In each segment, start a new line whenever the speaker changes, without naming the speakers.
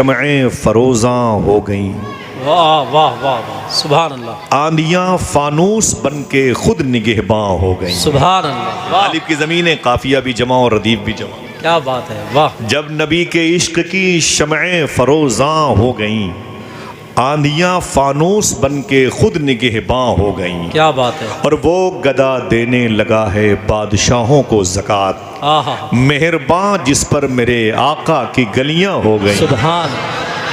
شمعیں فروزاں ہو گئیں،
واہ واہ واہ واہ، سبحان اللہ،
آندیاں فانوس بن کے خود نگہباں ہو گئیں۔
سبحان اللہ، واہ،
غالب کی زمینیں قافیہ بھی جمع اور ردیف بھی جمع۔
کیا بات ہے، واہ،
جب نبی کے عشق کی شمعیں فروزاں ہو گئیں، آندیاں فانوس بن کے خود نگہباں ہو گئیں،
کیا بات ہے،
اور وہ گدا دینے لگا ہے بادشاہوں کو زکوٰۃ،
آہا،
مہرباں جس پر میرے آقا کی گلیاں ہو گئیں۔
سبحان،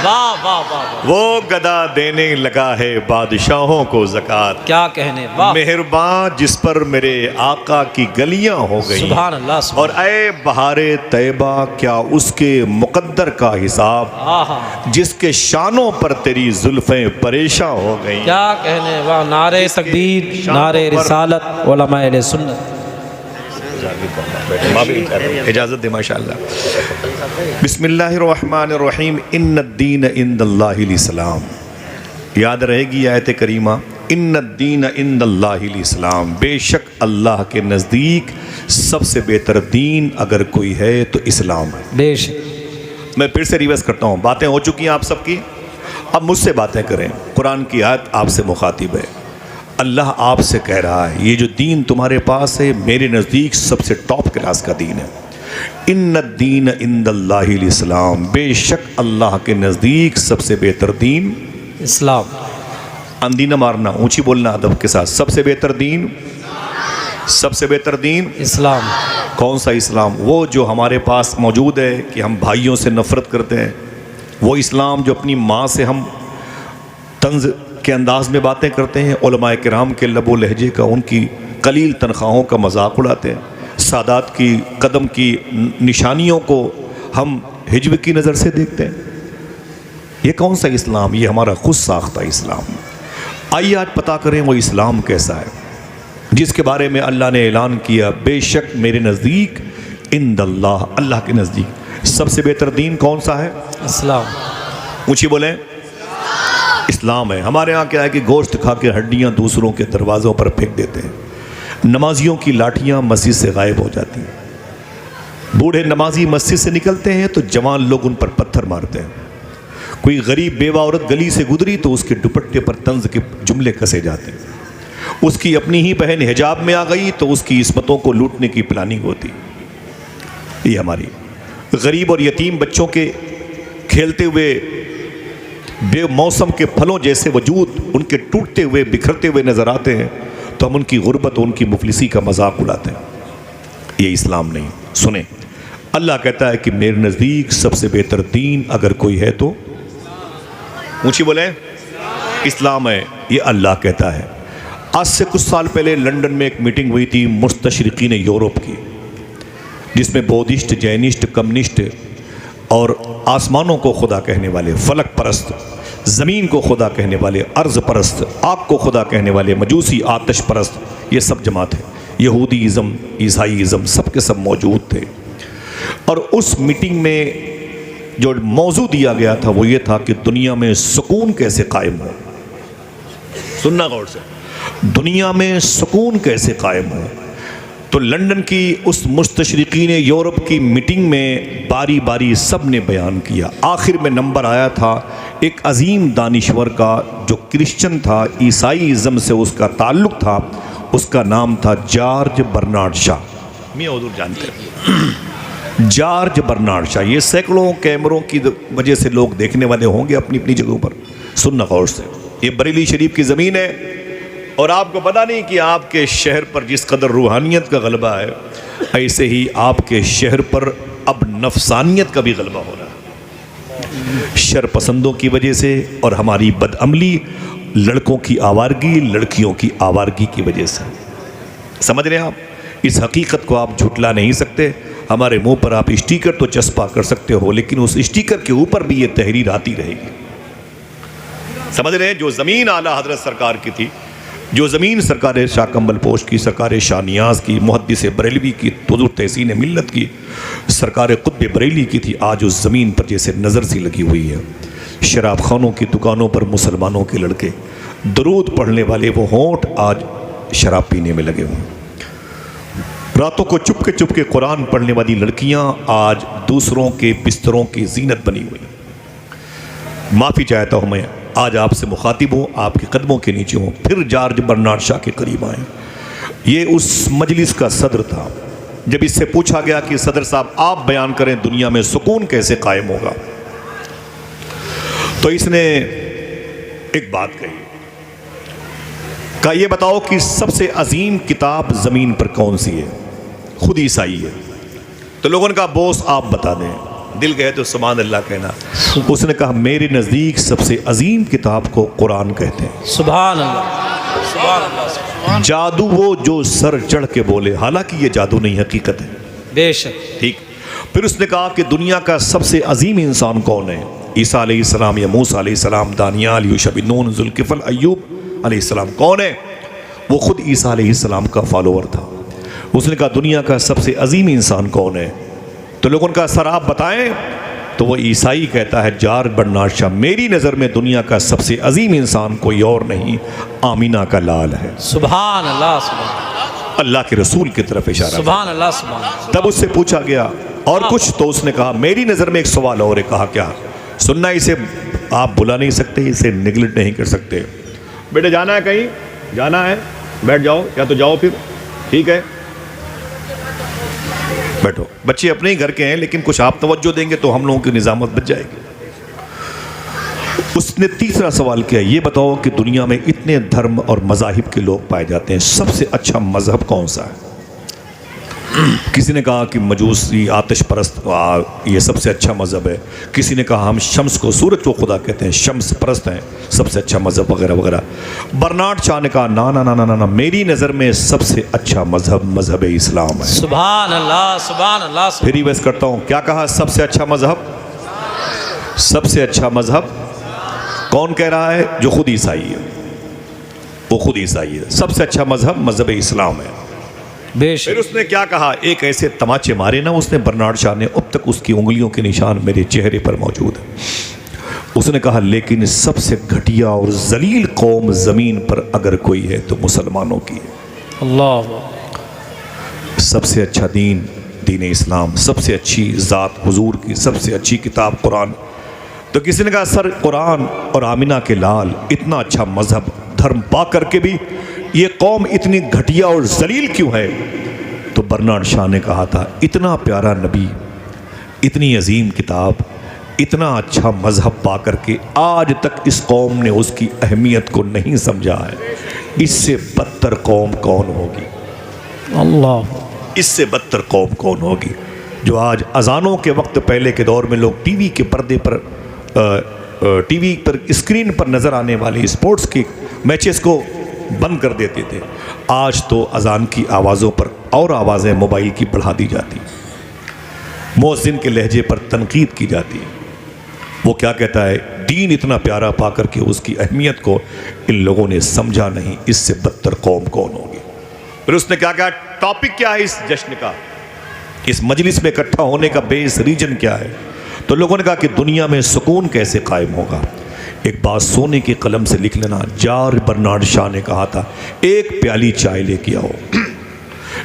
واہ واہ واہ،
وہ گدا دینے لگا ہے بادشاہوں کو زکوٰۃ،
کیا کہنے، واہ،
مہرباں جس پر میرے آقا کی گلیاں ہو گئیں۔
سبحان اللہ، سبحان
اور اے بہار طیبہ کیا اس کے مقدر کا حساب،
آہا،
جس کے شانوں پر تیری زلفیں پریشاں ہو گئیں۔
کیا کہنے، واہ، نعرہ تکبیر، نعرہ رسالت، علماء اہل سنت،
اجازت دے ماشاءاللہ۔ بسم اللہ الرحمن الرحیم، ان الدین عند اللہ الاسلام۔ یاد رہے گی آیت کریمہ، ان الدین عند اللہ الاسلام، بے شک اللہ کے نزدیک سب سے بہتر دین اگر کوئی ہے تو اسلام ہے۔
بے شک،
میں پھر سے ریوائز کرتا ہوں، باتیں ہو چکی ہیں آپ سب کی، اب مجھ سے باتیں کریں۔ قرآن کی آیت آپ سے مخاطب ہے، اللہ آپ سے کہہ رہا ہے یہ جو دین تمہارے پاس ہے میرے نزدیک سب سے ٹاپ کلاس کا دین ہے۔ ان الدین عند اللہ الاسلام، بے شک اللہ کے نزدیک سب سے بہتر دین
اسلام،
اندھی نہ مارنا، اونچی بولنا ادب کے ساتھ، سب سے بہتر دین، سب سے بہتر دین
اسلام،
کون سا اسلام؟ وہ جو ہمارے پاس موجود ہے کہ ہم بھائیوں سے نفرت کرتے ہیں، وہ اسلام جو اپنی ماں سے ہم طنز کے انداز میں باتیں کرتے ہیں، علماء کرام کے لب و لہجے کا، ان کی قلیل تنخواہوں کا مذاق اڑاتے ہیں، سادات کی قدم کی نشانیوں کو ہم ہجو کی نظر سے دیکھتے ہیں، یہ کون سا اسلام؟ یہ ہمارا خود ساختہ اسلام۔ آئیے آج پتہ کریں وہ اسلام کیسا ہے جس کے بارے میں اللہ نے اعلان کیا، بے شک میرے نزدیک عند اللہ، اللہ کے نزدیک سب سے بہتر دین کون سا ہے؟
اسلام،
اونچی بولیں، اسلام ہے۔ ہمارے ہاں کیا ہے کہ گوشت کھا کے ہڈیاں دوسروں کے دروازوں پر پھینک دیتے ہیں، نمازیوں کی لاٹھیاں مسجد سے غائب ہو جاتی ہیں، بوڑھے نمازی مسجد سے نکلتے ہیں تو جوان لوگ ان پر پتھر مارتے ہیں، کوئی غریب بیوہ عورت گلی سے گزری تو اس کے دوپٹے پر طنز کے جملے کسے جاتے ہیں، اس کی اپنی ہی بہن حجاب میں آ گئی تو اس کی عصمتوں کو لوٹنے کی پلاننگ ہوتی۔ یہ ہماری غریب اور یتیم بچوں کے کھیلتے ہوئے بے موسم کے پھلوں جیسے وجود ان کے ٹوٹتے ہوئے بکھرتے ہوئے نظر آتے ہیں تو ہم ان کی غربت اور ان کی مفلسی کا مذاق اڑاتے ہیں۔ یہ اسلام نہیں۔ سنیں، اللہ کہتا ہے کہ میرے نزدیک سب سے بہتر دین اگر کوئی ہے تو اونچی بولیں، اسلام ہے، یہ اللہ کہتا ہے۔ آج سے کچھ سال پہلے لنڈن میں ایک میٹنگ ہوئی تھی مستشرقین یورپ کی، جس میں بودھسٹ، جینسٹ، کمیونسٹ اور آسمانوں کو خدا کہنے والے، فلک پرست، زمین کو خدا کہنے والے، ارض پرست، آگ کو خدا کہنے والے، مجوسی، آتش پرست، یہ سب جماعت ہے، یہودی ازم، عیسائی ازم، سب کے سب موجود تھے۔ اور اس میٹنگ میں جو موضوع دیا گیا تھا وہ یہ تھا کہ دنیا میں سکون کیسے قائم ہو۔ سننا غور سے، دنیا میں سکون کیسے قائم ہو۔ تو لنڈن کی اس مستشرقین یورپ کی میٹنگ میں باری باری سب نے بیان کیا، آخر میں نمبر آیا تھا ایک عظیم دانشور کا جو کرسچن تھا، عیسائی ازم سے اس کا تعلق تھا، اس کا نام تھا جارج برنارڈ شاہ۔ میاں حضور جانتے ہیں جارج برنارڈ شاہ، یہ سینکڑوں کیمروں کی وجہ سے لوگ دیکھنے والے ہوں گے اپنی اپنی جگہوں پر۔ سننا غور سے، یہ بریلی شریف کی زمین ہے، اور آپ کو پتہ نہیں کہ آپ کے شہر پر جس قدر روحانیت کا غلبہ ہے، ایسے ہی آپ کے شہر پر اب نفسانیت کا بھی غلبہ ہو رہا ہے، شر پسندوں کی وجہ سے اور ہماری بدعملی، لڑکوں کی آوارگی، لڑکیوں کی آوارگی کی وجہ سے۔ سمجھ رہے ہیں آپ؟ اس حقیقت کو آپ جھٹلا نہیں سکتے۔ ہمارے منہ پر آپ اسٹیکر تو چسپا کر سکتے ہو، لیکن اس اسٹیکر کے اوپر بھی یہ تحریر آتی رہے گی۔ سمجھ رہے ہیں؟ جو زمین اعلیٰ حضرت سرکار کی تھی، جو زمین سرکار شاہ کمبل پوش کی، سرکار شاہ نیاز کی، محدث بریلوی کی، حضور تحسین ملت کی، سرکار قطب بریلی کی تھی، آج اس زمین پر جیسے نظر سی لگی ہوئی ہے۔ شراب خانوں کی دکانوں پر مسلمانوں کے لڑکے، درود پڑھنے والے وہ ہونٹ آج شراب پینے میں لگے ہوئے، راتوں کو چپ کے قرآن پڑھنے والی لڑکیاں آج دوسروں کے بستروں کی زینت بنی ہوئی۔ معافی چاہتا ہوں میں آج آپ سے مخاطب ہوں، آپ کے قدموں کے نیچے ہوں۔ پھر جارج برنارڈ شاہ کے قریب آئیں۔ یہ اس مجلس کا صدر تھا۔ جب اس سے پوچھا گیا کہ صدر صاحب آپ بیان کریں دنیا میں سکون کیسے قائم ہوگا، تو اس نے ایک بات کہی، کہا یہ بتاؤ کہ سب سے عظیم کتاب زمین پر کون سی ہے؟ خود عیسائی ہے۔ تو لوگوں نے کہا بوس آپ بتا دیں۔ دل گئے تو سبحان اللہ کہنا۔ اس نے کہا میرے نزدیک سب سے عظیم کتاب کو قرآن کہتے ہیں۔
سبحان اللہ، سبحان اللہ،
جادو وہ جو سر چڑھ کے بولے، حالانکہ یہ جادو نہیں، حقیقت ہے۔
بے شک۔
ٹھیک۔ پھر اس نے کہا کہ دنیا کا سب سے عظیم انسان کون ہے؟ عیسیٰ علیہ السلام یا موسیٰ علیہ السلام، دانیال، یوشع بن نون، ذوالکفل، ایوب علیہ السلام۔ کون ہے؟ وہ خود عیسیٰ علیہ السلام کا فالوور تھا۔ اس نے کہا دنیا کا سب سے عظیم انسان کون ہے؟ تو لوگوں نے کہا سر آپ بتائیں۔ تو وہ عیسائی کہتا ہے جارج برنارڈ شاہ میری نظر میں دنیا کا سب سے عظیم انسان کوئی اور نہیں، آمینہ کا لال ہے۔
سبحان اللہ، سبحان اللہ،
اللہ کے رسول کی طرف اشارہ۔
سبحان اللہ، سبحان اللہ۔
تب اس سے پوچھا گیا اور کچھ؟ تو اس نے کہا میری نظر میں ایک سوال اور ہے۔ کہا کیا؟ سننا، اسے آپ بلا نہیں سکتے، اسے نگلیکٹ نہیں کر سکتے۔ بیٹے جانا ہے کہیں؟ جانا ہے؟ بیٹھ جاؤ، یا تو جاؤ پھر، ٹھیک ہے بیٹھو۔ بچے اپنے ہی گھر کے ہیں لیکن کچھ آپ توجہ دیں گے تو ہم لوگوں کی نظامت بچ جائے گی۔ اس نے تیسرا سوال کیا، یہ بتاؤ کہ دنیا میں اتنے دھرم اور مذاہب کے لوگ پائے جاتے ہیں، سب سے اچھا مذہب کون سا ہے؟ کسی نے کہا کہ مجوسی، آتش پرست، یہ سب سے اچھا مذہب ہے۔ کسی نے کہا ہم شمس کو، سورج کو خدا کہتے ہیں، شمس پرست ہیں، سب سے اچھا مذہب، وغیرہ وغیرہ۔ برنارڈ شاہ نے کہا نا نا نا نا نا، میری نظر میں سب سے اچھا مذہب مذہب اسلام ہے۔
سبحان اللہ، سبحان اللہ۔
پھر ریوائز کرتا ہوں، کیا کہا؟ سب سے اچھا مذہب، سب سے اچھا مذہب کون کہہ رہا ہے؟ جو خود عیسائی ہے، وہ خود عیسائی ہے۔ سب سے اچھا مذہب مذہب اسلام ہے۔
بے
پھر
شک۔
اس نے کیا کہا؟ ایک ایسے تماچے مارے نا اس نے برنارڈ شاہ نے، اب تک اس کی انگلیوں کے نشان میرے چہرے پر موجود ہیں۔ اس نے کہا لیکن سب سے گھٹیا اور ذلیل قوم زمین پر اگر کوئی ہے تو مسلمانوں کی ہے۔
اللہ،
سب سے اچھا دین دین اسلام، سب سے اچھی ذات حضور کی، سب سے اچھی کتاب قرآن۔ تو کسی نے کہا سر قرآن اور آمینہ کے لال، اتنا اچھا مذہب دھرم پا کر کے بھی یہ قوم اتنی گھٹیا اور ذلیل کیوں ہے؟ تو برنارڈ شاہ نے کہا تھا اتنا پیارا نبی، اتنی عظیم کتاب، اتنا اچھا مذہب پا کر کے آج تک اس قوم نے اس کی اہمیت کو نہیں سمجھا ہے۔ اس سے بدتر قوم کون ہوگی؟
اللہ،
اس سے بدتر قوم کون ہوگی جو آج اذانوں کے وقت، پہلے کے دور میں لوگ ٹی وی کے پردے پر، ٹی وی پر اسکرین پر نظر آنے والے اسپورٹس کے میچز کو بند کر دیتے تھے، آج تو اذان کی آوازوں پر اور آوازیں موبائل کی بڑھا دی جاتی، مؤذن کے لہجے پر تنقید کی جاتی۔ وہ کیا کہتا ہے؟ دین اتنا پیارا پا کر کے اس کی اہمیت کو ان لوگوں نے سمجھا نہیں، اس سے بدتر قوم کون ہوگی؟ پھر اس نے کیا کہا؟ ٹاپک کیا ہے اس جشن کا، اس مجلس میں اکٹھا ہونے کا بیس ریجن کیا ہے؟ تو لوگوں نے کہا کہ دنیا میں سکون کیسے قائم ہوگا۔ ایک بات سونے کی قلم سے لکھ لینا، جارج برنارڈ شاہ نے کہا تھا ایک پیالی چائے لے کے آؤ۔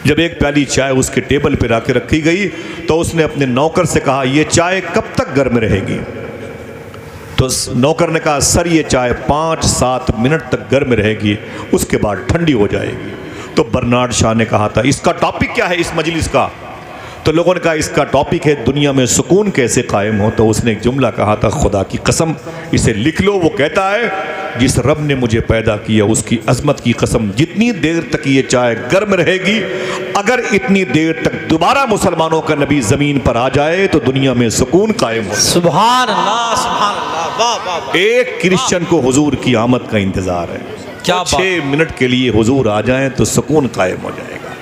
جب ایک پیالی چائے اس کے ٹیبل پہ لا کے رکھی گئی تو اس نے اپنے نوکر سے کہا یہ چائے کب تک گرم رہے گی؟ تو نوکر نے کہا سر یہ چائے 5-7 منٹ تک گرم رہے گی، اس کے بعد ٹھنڈی ہو جائے گی۔ تو برنارڈ شاہ نے کہا تھا اس کا ٹاپک کیا ہے اس مجلس کا؟ تو لوگوں نے کہا اس کا ٹاپک ہے دنیا میں سکون کیسے قائم ہو۔ تو اس نے ایک جملہ کہا تھا خدا کی قسم اسے لکھ لو، وہ کہتا ہے جس رب نے مجھے پیدا کیا اس کی عظمت کی قسم، جتنی دیر تک یہ چائے گرم رہے گی، اگر اتنی دیر تک دوبارہ مسلمانوں کا نبی زمین پر آ جائے تو دنیا میں سکون قائم ہو۔
سبحان اللہ، سبحان اللہ، واہ واہ واہ۔
ایک کرسچن کو حضور کی آمد کا انتظار ہے،
کیا بات!
6 منٹ کے لیے حضور آ جائیں تو سکون قائم ہو جائے گا۔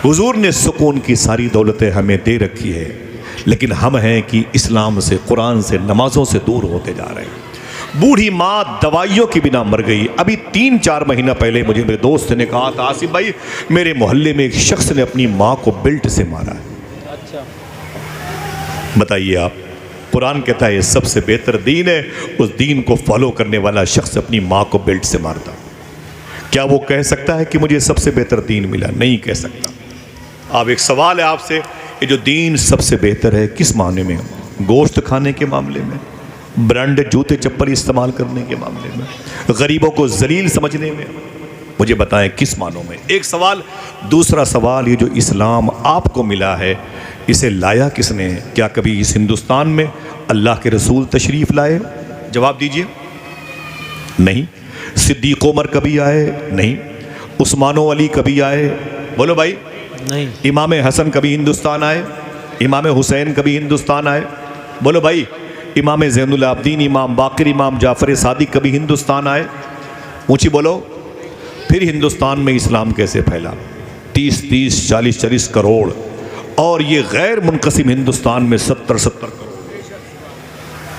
حضور نے سکون کی ساری دولتیں ہمیں دے رکھی ہے، لیکن ہم ہیں کہ اسلام سے، قرآن سے، نمازوں سے دور ہوتے جا رہے ہیں۔ بوڑھی ماں دوائیوں کی بنا مر گئی۔ ابھی 3-4 مہینہ پہلے مجھے میرے دوست نے کہا تھا آصف بھائی میرے محلے میں ایک شخص نے اپنی ماں کو بیلٹ سے مارا ہے۔
اچھا،
بتائیے آپ، قرآن کہتا ہے یہ سب سے بہتر دین ہے، اس دین کو فالو کرنے والا شخص اپنی ماں کو بیلٹ سے مارتا، کیا وہ کہہ سکتا ہے کہ مجھے سب سے بہتر دین ملا؟ نہیں کہہ سکتا۔ اب ایک سوال ہے آپ سے، یہ جو دین سب سے بہتر ہے کس معنی میں؟ گوشت کھانے کے معاملے میں، برانڈڈ جوتے چپل استعمال کرنے کے معاملے میں, غریبوں کو ذلیل سمجھنے میں. مجھے بتائیں کس معنوں میں؟ ایک سوال. دوسرا سوال, یہ جو اسلام آپ کو ملا ہے اسے لایا کس نے؟ کیا کبھی اس ہندوستان میں اللہ کے رسول تشریف لائے؟ جواب دیجئے. نہیں. صدیق عمر کبھی آئے؟ نہیں. عثمان و علی کبھی آئے؟ بولو بھائی.
نہیں.
امام حسن کبھی ہندوستان آئے؟ امام حسین کبھی ہندوستان آئے؟ بولو بھائی. امام زین العابدین, امام باقر, امام جعفر صادق کبھی ہندوستان آئے؟ اونچی بولو. پھر ہندوستان میں اسلام کیسے پھیلا؟ 30 40 کروڑ, اور یہ غیر منقسم ہندوستان میں 70 کروڑ.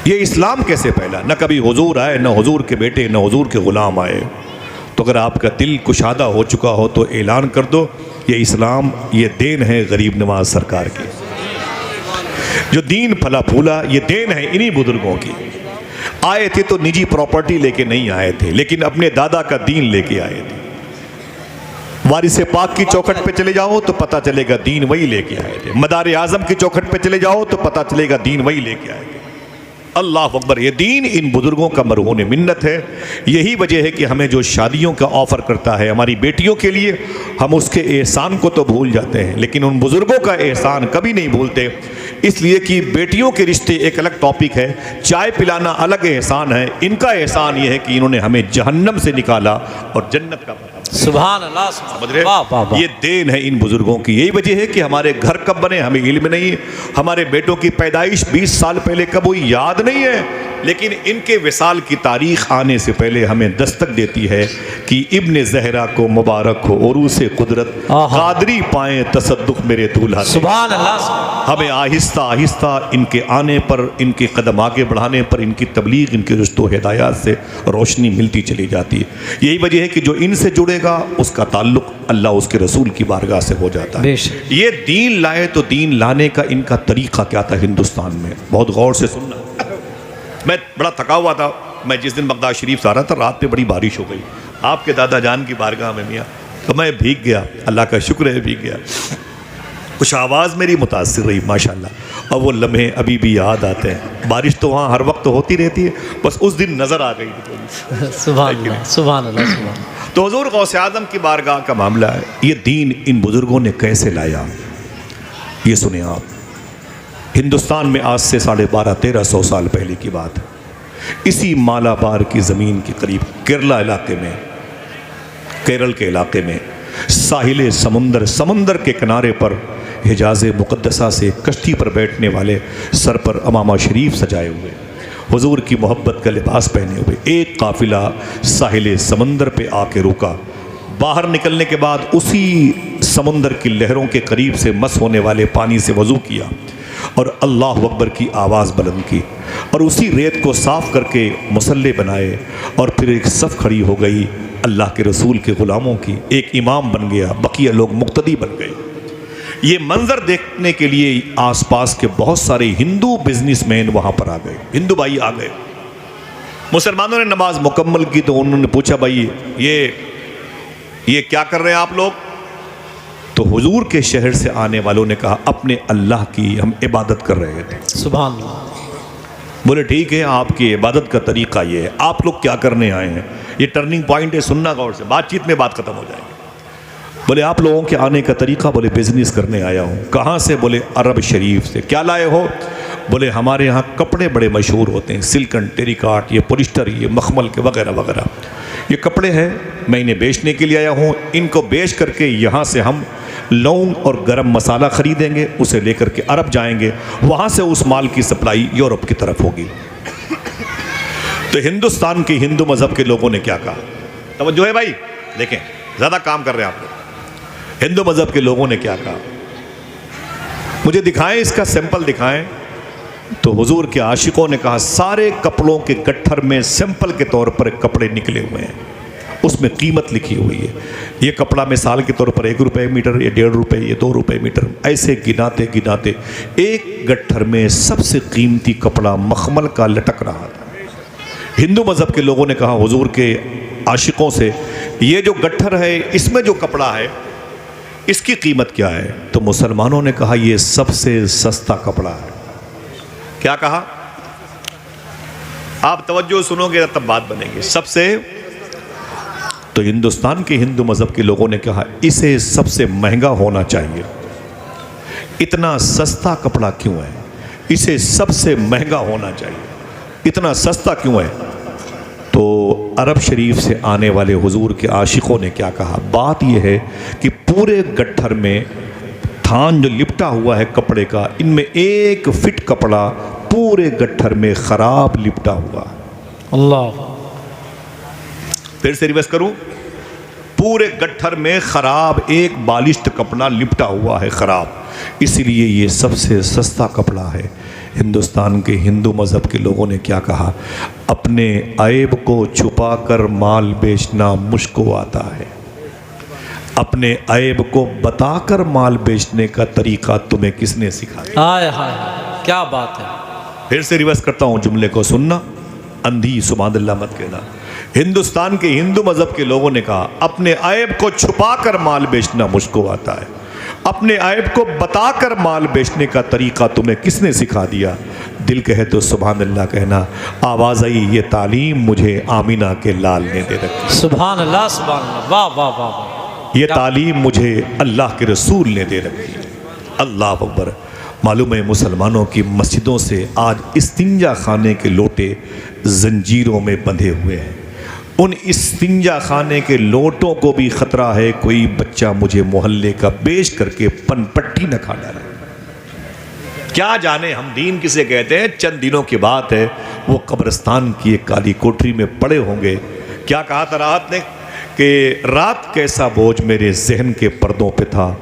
یہ اسلام کیسے پھیلا؟ نہ کبھی حضور آئے, نہ حضور کے بیٹے, نہ حضور کے غلام آئے. تو اگر آپ کا دل کشادہ ہو چکا ہو تو اعلان کر دو, یہ اسلام, یہ دین ہے غریب نواز سرکار کی. جو دین پھلا پھولا یہ دین ہے انہی بزرگوں کی. آئے تھے تو نجی پراپرٹی لے کے نہیں آئے تھے, لیکن اپنے دادا کا دین لے کے آئے تھے. وارث پاک کی چوکھٹ پہ چلے جاؤ تو پتہ چلے گا دین وہی لے کے آئے تھے. مدار اعظم کی چوکھٹ پہ چلے جاؤ تو پتہ چلے گا دین وہی لے کے آئے تھے. اللہ اکبر. یہ دین ان بزرگوں کا مرہون منت ہے. یہی وجہ ہے کہ ہمیں جو شادیوں کا آفر کرتا ہے ہماری بیٹیوں کے لیے, ہم اس کے احسان کو تو بھول جاتے ہیں لیکن ان بزرگوں کا احسان کبھی نہیں بھولتے. اس لیے کہ بیٹیوں کے رشتے ایک الگ ٹاپک ہے, چائے پلانا الگ احسان ہے. ان کا احسان یہ ہے کہ انہوں نے ہمیں جہنم سے نکالا اور جنت کا پتہ.
سبحان اللہ.
سمجھ رہے؟ یہ دین ہے ان بزرگوں کی. یہی وجہ ہے کہ ہمارے گھر کب بنے ہمیں علم نہیں, ہمارے بیٹوں کی پیدائش 20 سال پہلے کب ہوئی یاد نہیں ہے, لیکن ان کے وصال کی تاریخ آنے سے پہلے ہمیں دستک دیتی ہے کہ ابن زہرا کو مبارک ہو عروس قدرت, قادری پائیں تصدق میرے دولہا.
سبحان اللہ.
ہمیں آہستہ آہستہ ان کے آنے پر, ان کے قدم آگے بڑھانے پر, ان کی تبلیغ, ان کی رشت و ہدایات سے روشنی ملتی چلی جاتی ہے. یہی وجہ ہے کہ جو ان سے جڑے گا اس کا تعلق اللہ اس کے رسول کی بارگاہ سے ہو جاتا ہے. یہ دین لائے تو دین لانے کا ان کا طریقہ کیا تھا ہندوستان میں, بہت غور سے سننا. میں بڑا تھکا ہوا تھا, میں جس دن بغداد شریف سے آ رہا تھا رات پہ بڑی بارش ہو گئی آپ کے دادا جان کی بارگاہ میں میاں, تو میں بھیگ گیا. اللہ کا شکر ہے بھیگ گیا. کچھ آواز میری متاثر رہی ماشاءاللہ, اور وہ لمحے ابھی بھی یاد آتے ہیں. بارش تو وہاں ہر وقت ہوتی رہتی ہے, بس اس دن نظر آ گئی تھی.
سبحان اللہ. سبحان اللہ. سبحان.
تو حضور غوث اعظم کی بارگاہ کا معاملہ ہے. یہ دین ان بزرگوں نے کیسے لایا یہ سنیں آپ. ہندوستان میں آج سے 1250-1300 سال پہلے کی بات ہے. اسی مالابار کی زمین کے قریب کیرلا علاقے میں, کیرل کے علاقے میں ساحل سمندر کے کنارے پر حجاز مقدسہ سے کشتی پر بیٹھنے والے, سر پر امامہ شریف سجائے ہوئے, حضور کی محبت کا لباس پہنے ہوئے ایک قافلہ ساحل سمندر پہ آ کے رکا. باہر نکلنے کے بعد اسی سمندر کی لہروں کے قریب سے مس ہونے والے پانی سے وضو کیا اور اللہ اکبر کی آواز بلند کی, اور اسی ریت کو صاف کر کے مصلی بنائے, اور پھر ایک صف کھڑی ہو گئی اللہ کے رسول کے غلاموں کی. ایک امام بن گیا, بقیہ لوگ مقتدی بن گئے. یہ منظر دیکھنے کے لیے آس پاس کے بہت سارے ہندو بزنس مین وہاں پر آ گئے, ہندو بھائی آ گئے. مسلمانوں نے نماز مکمل کی تو انہوں نے پوچھا بھائی یہ کیا کر رہے ہیں آپ لوگ؟ تو حضور کے شہر سے آنے والوں نے کہا اپنے اللہ کی ہم عبادت کر رہے تھے. سبحان اللہ. بولے ٹھیک ہے, آپ کی عبادت کا طریقہ یہ ہے, آپ لوگ کیا کرنے آئے ہیں؟ یہ ٹرننگ پوائنٹ ہے, سننا غور سے, بات چیت میں بات ختم ہو جائے گی. بولے آپ لوگوں کے آنے کا طریقہ؟ بولے بزنس کرنے آیا ہوں. کہاں سے؟ بولے عرب شریف سے. کیا لائے ہو؟ بولے ہمارے ہاں کپڑے بڑے مشہور ہوتے ہیں, سلکن, ٹیریکاٹ, یہ پولیسٹر, یہ مخمل کے وغیرہ وغیرہ, یہ کپڑے ہیں, میں انہیں بیچنے کے لیے آیا ہوں. ان کو بیچ کر کے یہاں سے ہم لونگ اور گرم مسالہ خریدیں گے, اسے لے کر کے عرب جائیں گے, وہاں سے اس مال کی سپلائی یورپ کی طرف ہوگی. تو ہندوستان کے ہندو مذہب کے لوگوں نے کیا کہا؟ توجہ ہے بھائی, دیکھیں زیادہ کام کر رہے ہیں آپ لوگ. ہندو مذہب کے لوگوں نے کیا کہا مجھے دکھائیں, اس کا سیمپل دکھائیں. تو حضور کے عاشقوں نے کہا سارے کپڑوں کے گٹھر میں سیمپل کے طور پر کپڑے نکلے ہوئے ہیں, اس میں قیمت لکھی ہوئی ہے. یہ کپڑا مثال کے طور پر 1 روپے میٹر, یہ 1.5 روپے, یہ 2 روپے میٹر, ایسے گناتے گناتے ایک گٹھر میں سب سے قیمتی کپڑا مخمل کا لٹک رہا تھا. ہندو مذہب کے لوگوں نے کہا حضور کے عاشقوں سے یہ جو گٹھر ہے اس میں جو کپڑا ہے اس کی قیمت کیا ہے؟ تو مسلمانوں نے کہا یہ سب سے سستا کپڑا ہے. کیا کہا؟ آپ توجہ سنو گے تب بات بنے گی. سب سے تو ہندوستان کے ہندو مذہب کے لوگوں نے کہا اسے سب سے مہنگا ہونا چاہیے. اتنا سستا کپڑا کیوں ہے؟ اسے سب سے مہنگا ہونا چاہیے. اتنا سستا کیوں ہے؟ تو عرب شریف سے آنے والے حضور کے عاشقوں نے کیا کہا؟ بات یہ ہے کہ پورے گٹھر میں تھان جو لپٹا ہوا ہے کپڑے کا، ان میں 1 فٹ کپڑا پورے گٹھر میں خراب لپٹا ہوا.
اللہ.
پھر سے ریورس کروں، پورے گٹھر میں خراب 1 بالشت کپڑا لپٹا ہوا ہے خراب. اسی لیے یہ سب سے سستا کپڑا ہے. ہندوستان کے ہندو مذہب کے لوگوں نے کیا کہا؟ اپنے عیب کو چھپا کر مال بیچنا مشکو آتا ہے. اپنے عیب کو بتا کر مال بیچنے کا طریقہ تمہیں کس نے سکھایا؟
ہائے ہائے کیا بات ہے.
پھر سے ریورس کرتا ہوں، جملے کو سننا، اندھی سبحان اللہ مت کہنا. ہندوستان کے ہندو مذہب کے لوگوں نے کہا اپنے عیب کو چھپا کر مال بیچنا مشکو آتا ہے. اپنے عیب کو بتا کر مال بیچنے کا طریقہ تمہیں کس نے سکھا دیا؟ دل کہے تو سبحان اللہ کہنا. آواز آئی، یہ تعلیم مجھے آمینہ کے لال نے دے رکھی.
سبحان اللہ سبحان اللہ، واہ واہ واہ واہ.
یہ تعلیم مجھے اللہ کے رسول نے دے رکھی. اللہ اکبر. معلوم ہے مسلمانوں کی مسجدوں سے آج استنجا خانے کے لوٹے زنجیروں میں بندھے ہوئے ہیں. ان استنجا خانے کے لوٹوں کو بھی خطرہ ہے کوئی بچہ مجھے محلے کا بیچ کر کے پن پٹی نہ کھا ڈالے. کیا جانے ہم دین کسے کہتے ہیں. چند دنوں کی بات ہے، وہ قبرستان کی ایک کالی کوٹری میں پڑے ہوں گے. کیا کہا تھا راحت نے کہ رات کیسا بوجھ میرے ذہن کے پردوں پہ تھا،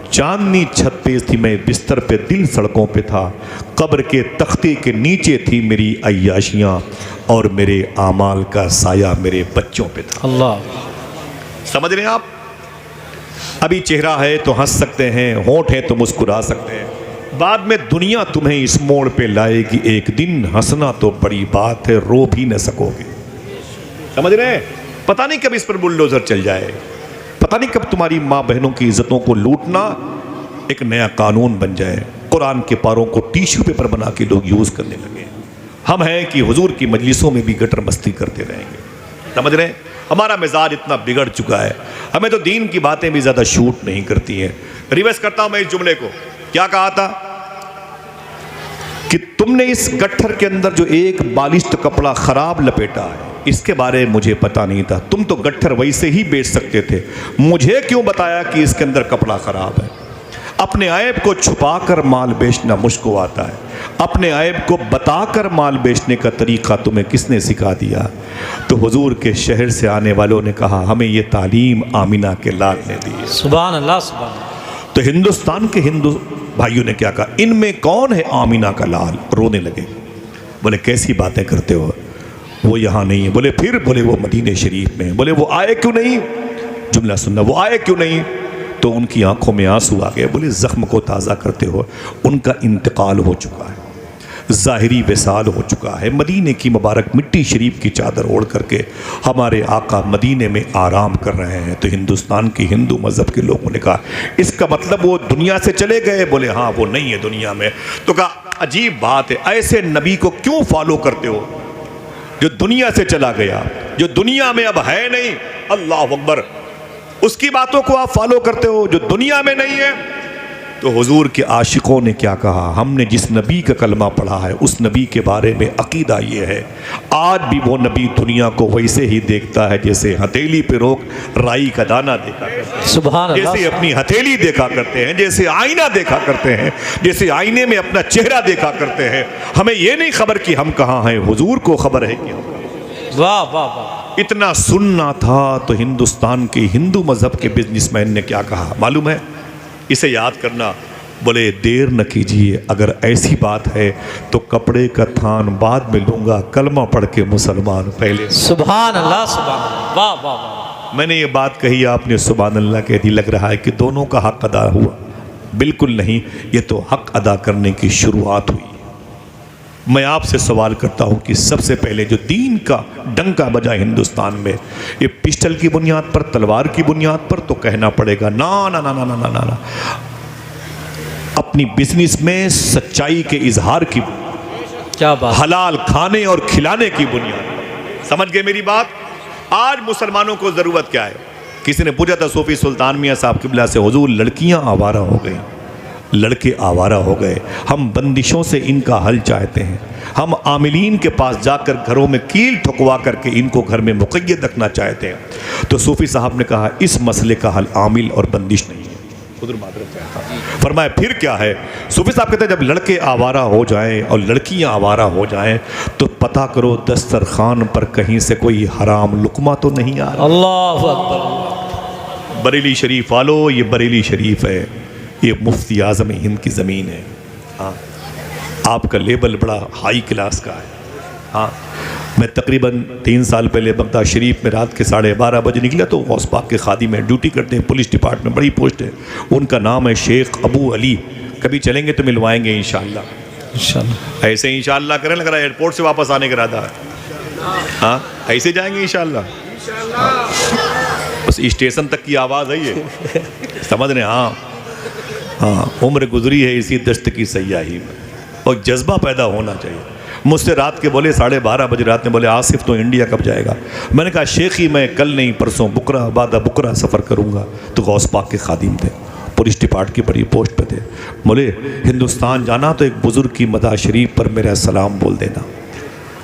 چاندنی چھت پہ تھی میں بستر پہ دل سڑکوں پہ تھا، قبر کے تختے کے نیچے تھی میری عیاشیاں اور میرے اعمال کا سایہ میرے بچوں پہ تھا.
اللہ.
سمجھ رہے ہیں آپ؟ ابھی چہرہ ہے تو ہنس سکتے ہیں، ہونٹ ہے تو مسکرا سکتے ہیں، بعد میں دنیا تمہیں اس موڑ پہ لائے گی ایک دن، ہنسنا تو بڑی بات ہے، رو بھی نہ سکو گے. سمجھ رہے ہیں؟ پتہ نہیں کب اس پر بلڈوزر چل جائے، پتہ نہیں کب تمہاری ماں بہنوں کی عزتوں کو لوٹنا ایک نیا قانون بن جائے. قرآن کے پاروں کو ٹیشو پیپر بنا کے لوگ یوز کرنے لگے. ہم ہیں کہ حضور کی مجلسوں میں بھی گٹر مستی کرتے رہیں گے. سمجھ رہے ہیں؟ ہمارا مزاج اتنا بگڑ چکا ہے، ہمیں تو دین کی باتیں بھی زیادہ شوٹ نہیں کرتی ہیں. ریورس کرتا ہوں میں اس جملے کو. کیا کہا تھا کہ تم نے اس گٹھر کے اندر جو 1 بالشت کپڑا خراب لپیٹا ہے، اس کے بارے مجھے پتا نہیں تھا. تم تو گٹھر ویسے ہی بیچ سکتے تھے، مجھے کیوں بتایا کہ اس کے اندر کپڑا خراب ہے؟ اپنے عیب کو چھپا کر مال بیچنا مشکو آتا ہے. اپنے عیب کو بتا کر مال بیچنے کا طریقہ تمہیں کس نے سکھا دیا؟ تو حضور کے شہر سے آنے والوں نے کہا ہمیں یہ تعلیم آمینہ کے لال نے دی.
سبحان اللہ سبحان اللہ.
تو ہندوستان کے ہندو بھائیوں نے کیا کہا؟ ان میں کون ہے آمینہ کا لال؟ رونے لگے. بولے کیسی باتیں کرتے ہو، وہ یہاں نہیں ہے. بولے پھر؟ بولے وہ مدینہ شریف میں. بولے وہ آئے کیوں نہیں؟ جملہ سننا، وہ آئے کیوں نہیں؟ تو ان کی آنکھوں میں آنسو آ گئے. بولے زخم کو تازہ کرتے ہو، ان کا انتقال ہو چکا ہے، ظاہری وصال ہو چکا ہے. مدینے کی مبارک مٹی شریف کی چادر اوڑھ کر کے ہمارے آقا مدینے میں آرام کر رہے ہیں. تو ہندوستان کے ہندو مذہب کے لوگوں نے کہا اس کا مطلب وہ دنیا سے چلے گئے؟ بولے ہاں وہ نہیں ہے دنیا میں. تو کہا عجیب بات ہے، ایسے نبی کو کیوں فالو کرتے ہو جو دنیا سے چلا گیا، جو دنیا میں اب ہے نہیں؟ اللہ اکبر. اس کی باتوں کو آپ فالو کرتے ہو جو دنیا میں نہیں ہے. تو حضور کے عاشقوں نے کیا کہا؟ ہم نے جس نبی کا کلمہ پڑھا ہے اس نبی کے بارے میں عقیدہ یہ ہے، آج بھی وہ نبی دنیا کو ویسے ہی دیکھتا ہے جیسے ہتھیلی پہ روک رائی کا دانہ دیکھا کرتے ہیں،
سبحان اللہ،
جیسے اپنی ہتھیلی دیکھا کرتے ہیں، جیسے آئینہ دیکھا کرتے ہیں، جیسے آئینے میں اپنا چہرہ دیکھا کرتے ہیں. ہمیں یہ نہیں خبر کہ ہم کہاں ہیں، حضور کو خبر ہے کہ ہم.
واہ واہ واہ.
اتنا سننا تھا تو ہندوستان کے ہندو مذہب کے بزنس مین نے کیا کہا معلوم ہے؟ اسے یاد کرنا. بولے دیر نہ کیجیے، اگر ایسی بات ہے تو کپڑے کا تھان بعد میں لوں گا، کلمہ پڑھ کے مسلمان پہلے.
سبحان اللہ سبحان اللہ، واہ واہ واہ.
میں نے یہ بات کہی، آپ نے سبحان اللہ کہہ دی. لگ رہا ہے کہ دونوں کا حق ادا ہوا. بالکل نہیں، یہ تو حق ادا کرنے کی شروعات ہوئی. میں آپ سے سوال کرتا ہوں کہ سب سے پہلے جو دین کا ڈنکا بجا ہندوستان میں، یہ پسٹل کی بنیاد پر، تلوار کی بنیاد پر، تو کہنا پڑے گا نا نا نا نا نا نا نا. اپنی بزنس میں سچائی کے اظہار کی
کیا بات،
حلال کھانے اور کھلانے کی بنیاد پر۔ سمجھ گئے میری بات؟ آج مسلمانوں کو ضرورت کیا ہے؟ کسی نے پوچھا تھا صوفی سلطان میاں صاحب قبلہ سے، حضور لڑکیاں آوارہ ہو گئی، لڑکے آوارہ ہو گئے، ہم بندشوں سے ان کا حل چاہتے ہیں، ہم عاملین کے پاس جا کر گھروں میں کیل ٹھکوا کر کے ان کو گھر میں مقید رکھنا چاہتے ہیں۔ تو صوفی صاحب نے کہا اس مسئلے کا حل عامل اور بندش نہیں ہے۔ فرمایا پھر کیا ہے؟ صوفی صاحب کہتے ہیں جب لڑکے آوارہ ہو جائیں اور لڑکیاں آوارہ ہو جائیں تو پتہ کرو دسترخوان پر کہیں سے کوئی حرام لقمہ تو نہیں آ رہا۔
اللہ اکبر۔
بریلی شریف والو، یہ بریلی شریف ہے، یہ مفتی اعظم ہند کی زمین ہے۔ ہاں آپ کا لیبل بڑا ہائی کلاس کا ہے۔ ہاں میں تقریباً 3 سال پہلے بغداد شریف میں رات کے 12:30 بجے نکلا تو غوث پاک کے خادم میں ڈیوٹی کرتے ہیں، پولیس ڈپارٹمنٹ، بڑی پوسٹ ہے، ان کا نام ہے شیخ ابو علی۔ کبھی چلیں گے تو ملوائیں گے انشاءاللہ۔
انشاءاللہ
ایسے انشاءاللہ کریں، لگ رہا ہے ایئرپورٹ سے واپس آنے کا ارادہ ہے۔ ہاں ایسے جائیں گے انشاءاللہ۔ بس اسٹیشن تک کی آواز ہے یہ، سمجھ رہے ہیں؟ ہاں ہاں عمر گزری ہے اسی دشت کی سیاہی میں، اور جذبہ پیدا ہونا چاہیے۔ مجھ سے رات کے بولے 12:30 بجے رات میں بولے آصف تو انڈیا کب جائے گا؟ میں نے کہا شیخی میں کل نہیں پرسوں بکرہ بعد بکرہ سفر کروں گا۔ تو غوث پاک کے خادم تھے، پولیس ڈپارٹ کی بڑی پوسٹ پہ تھے، بولے ہندوستان جانا تو ایک بزرگ کی مدح شریف پر میرا سلام بول دینا۔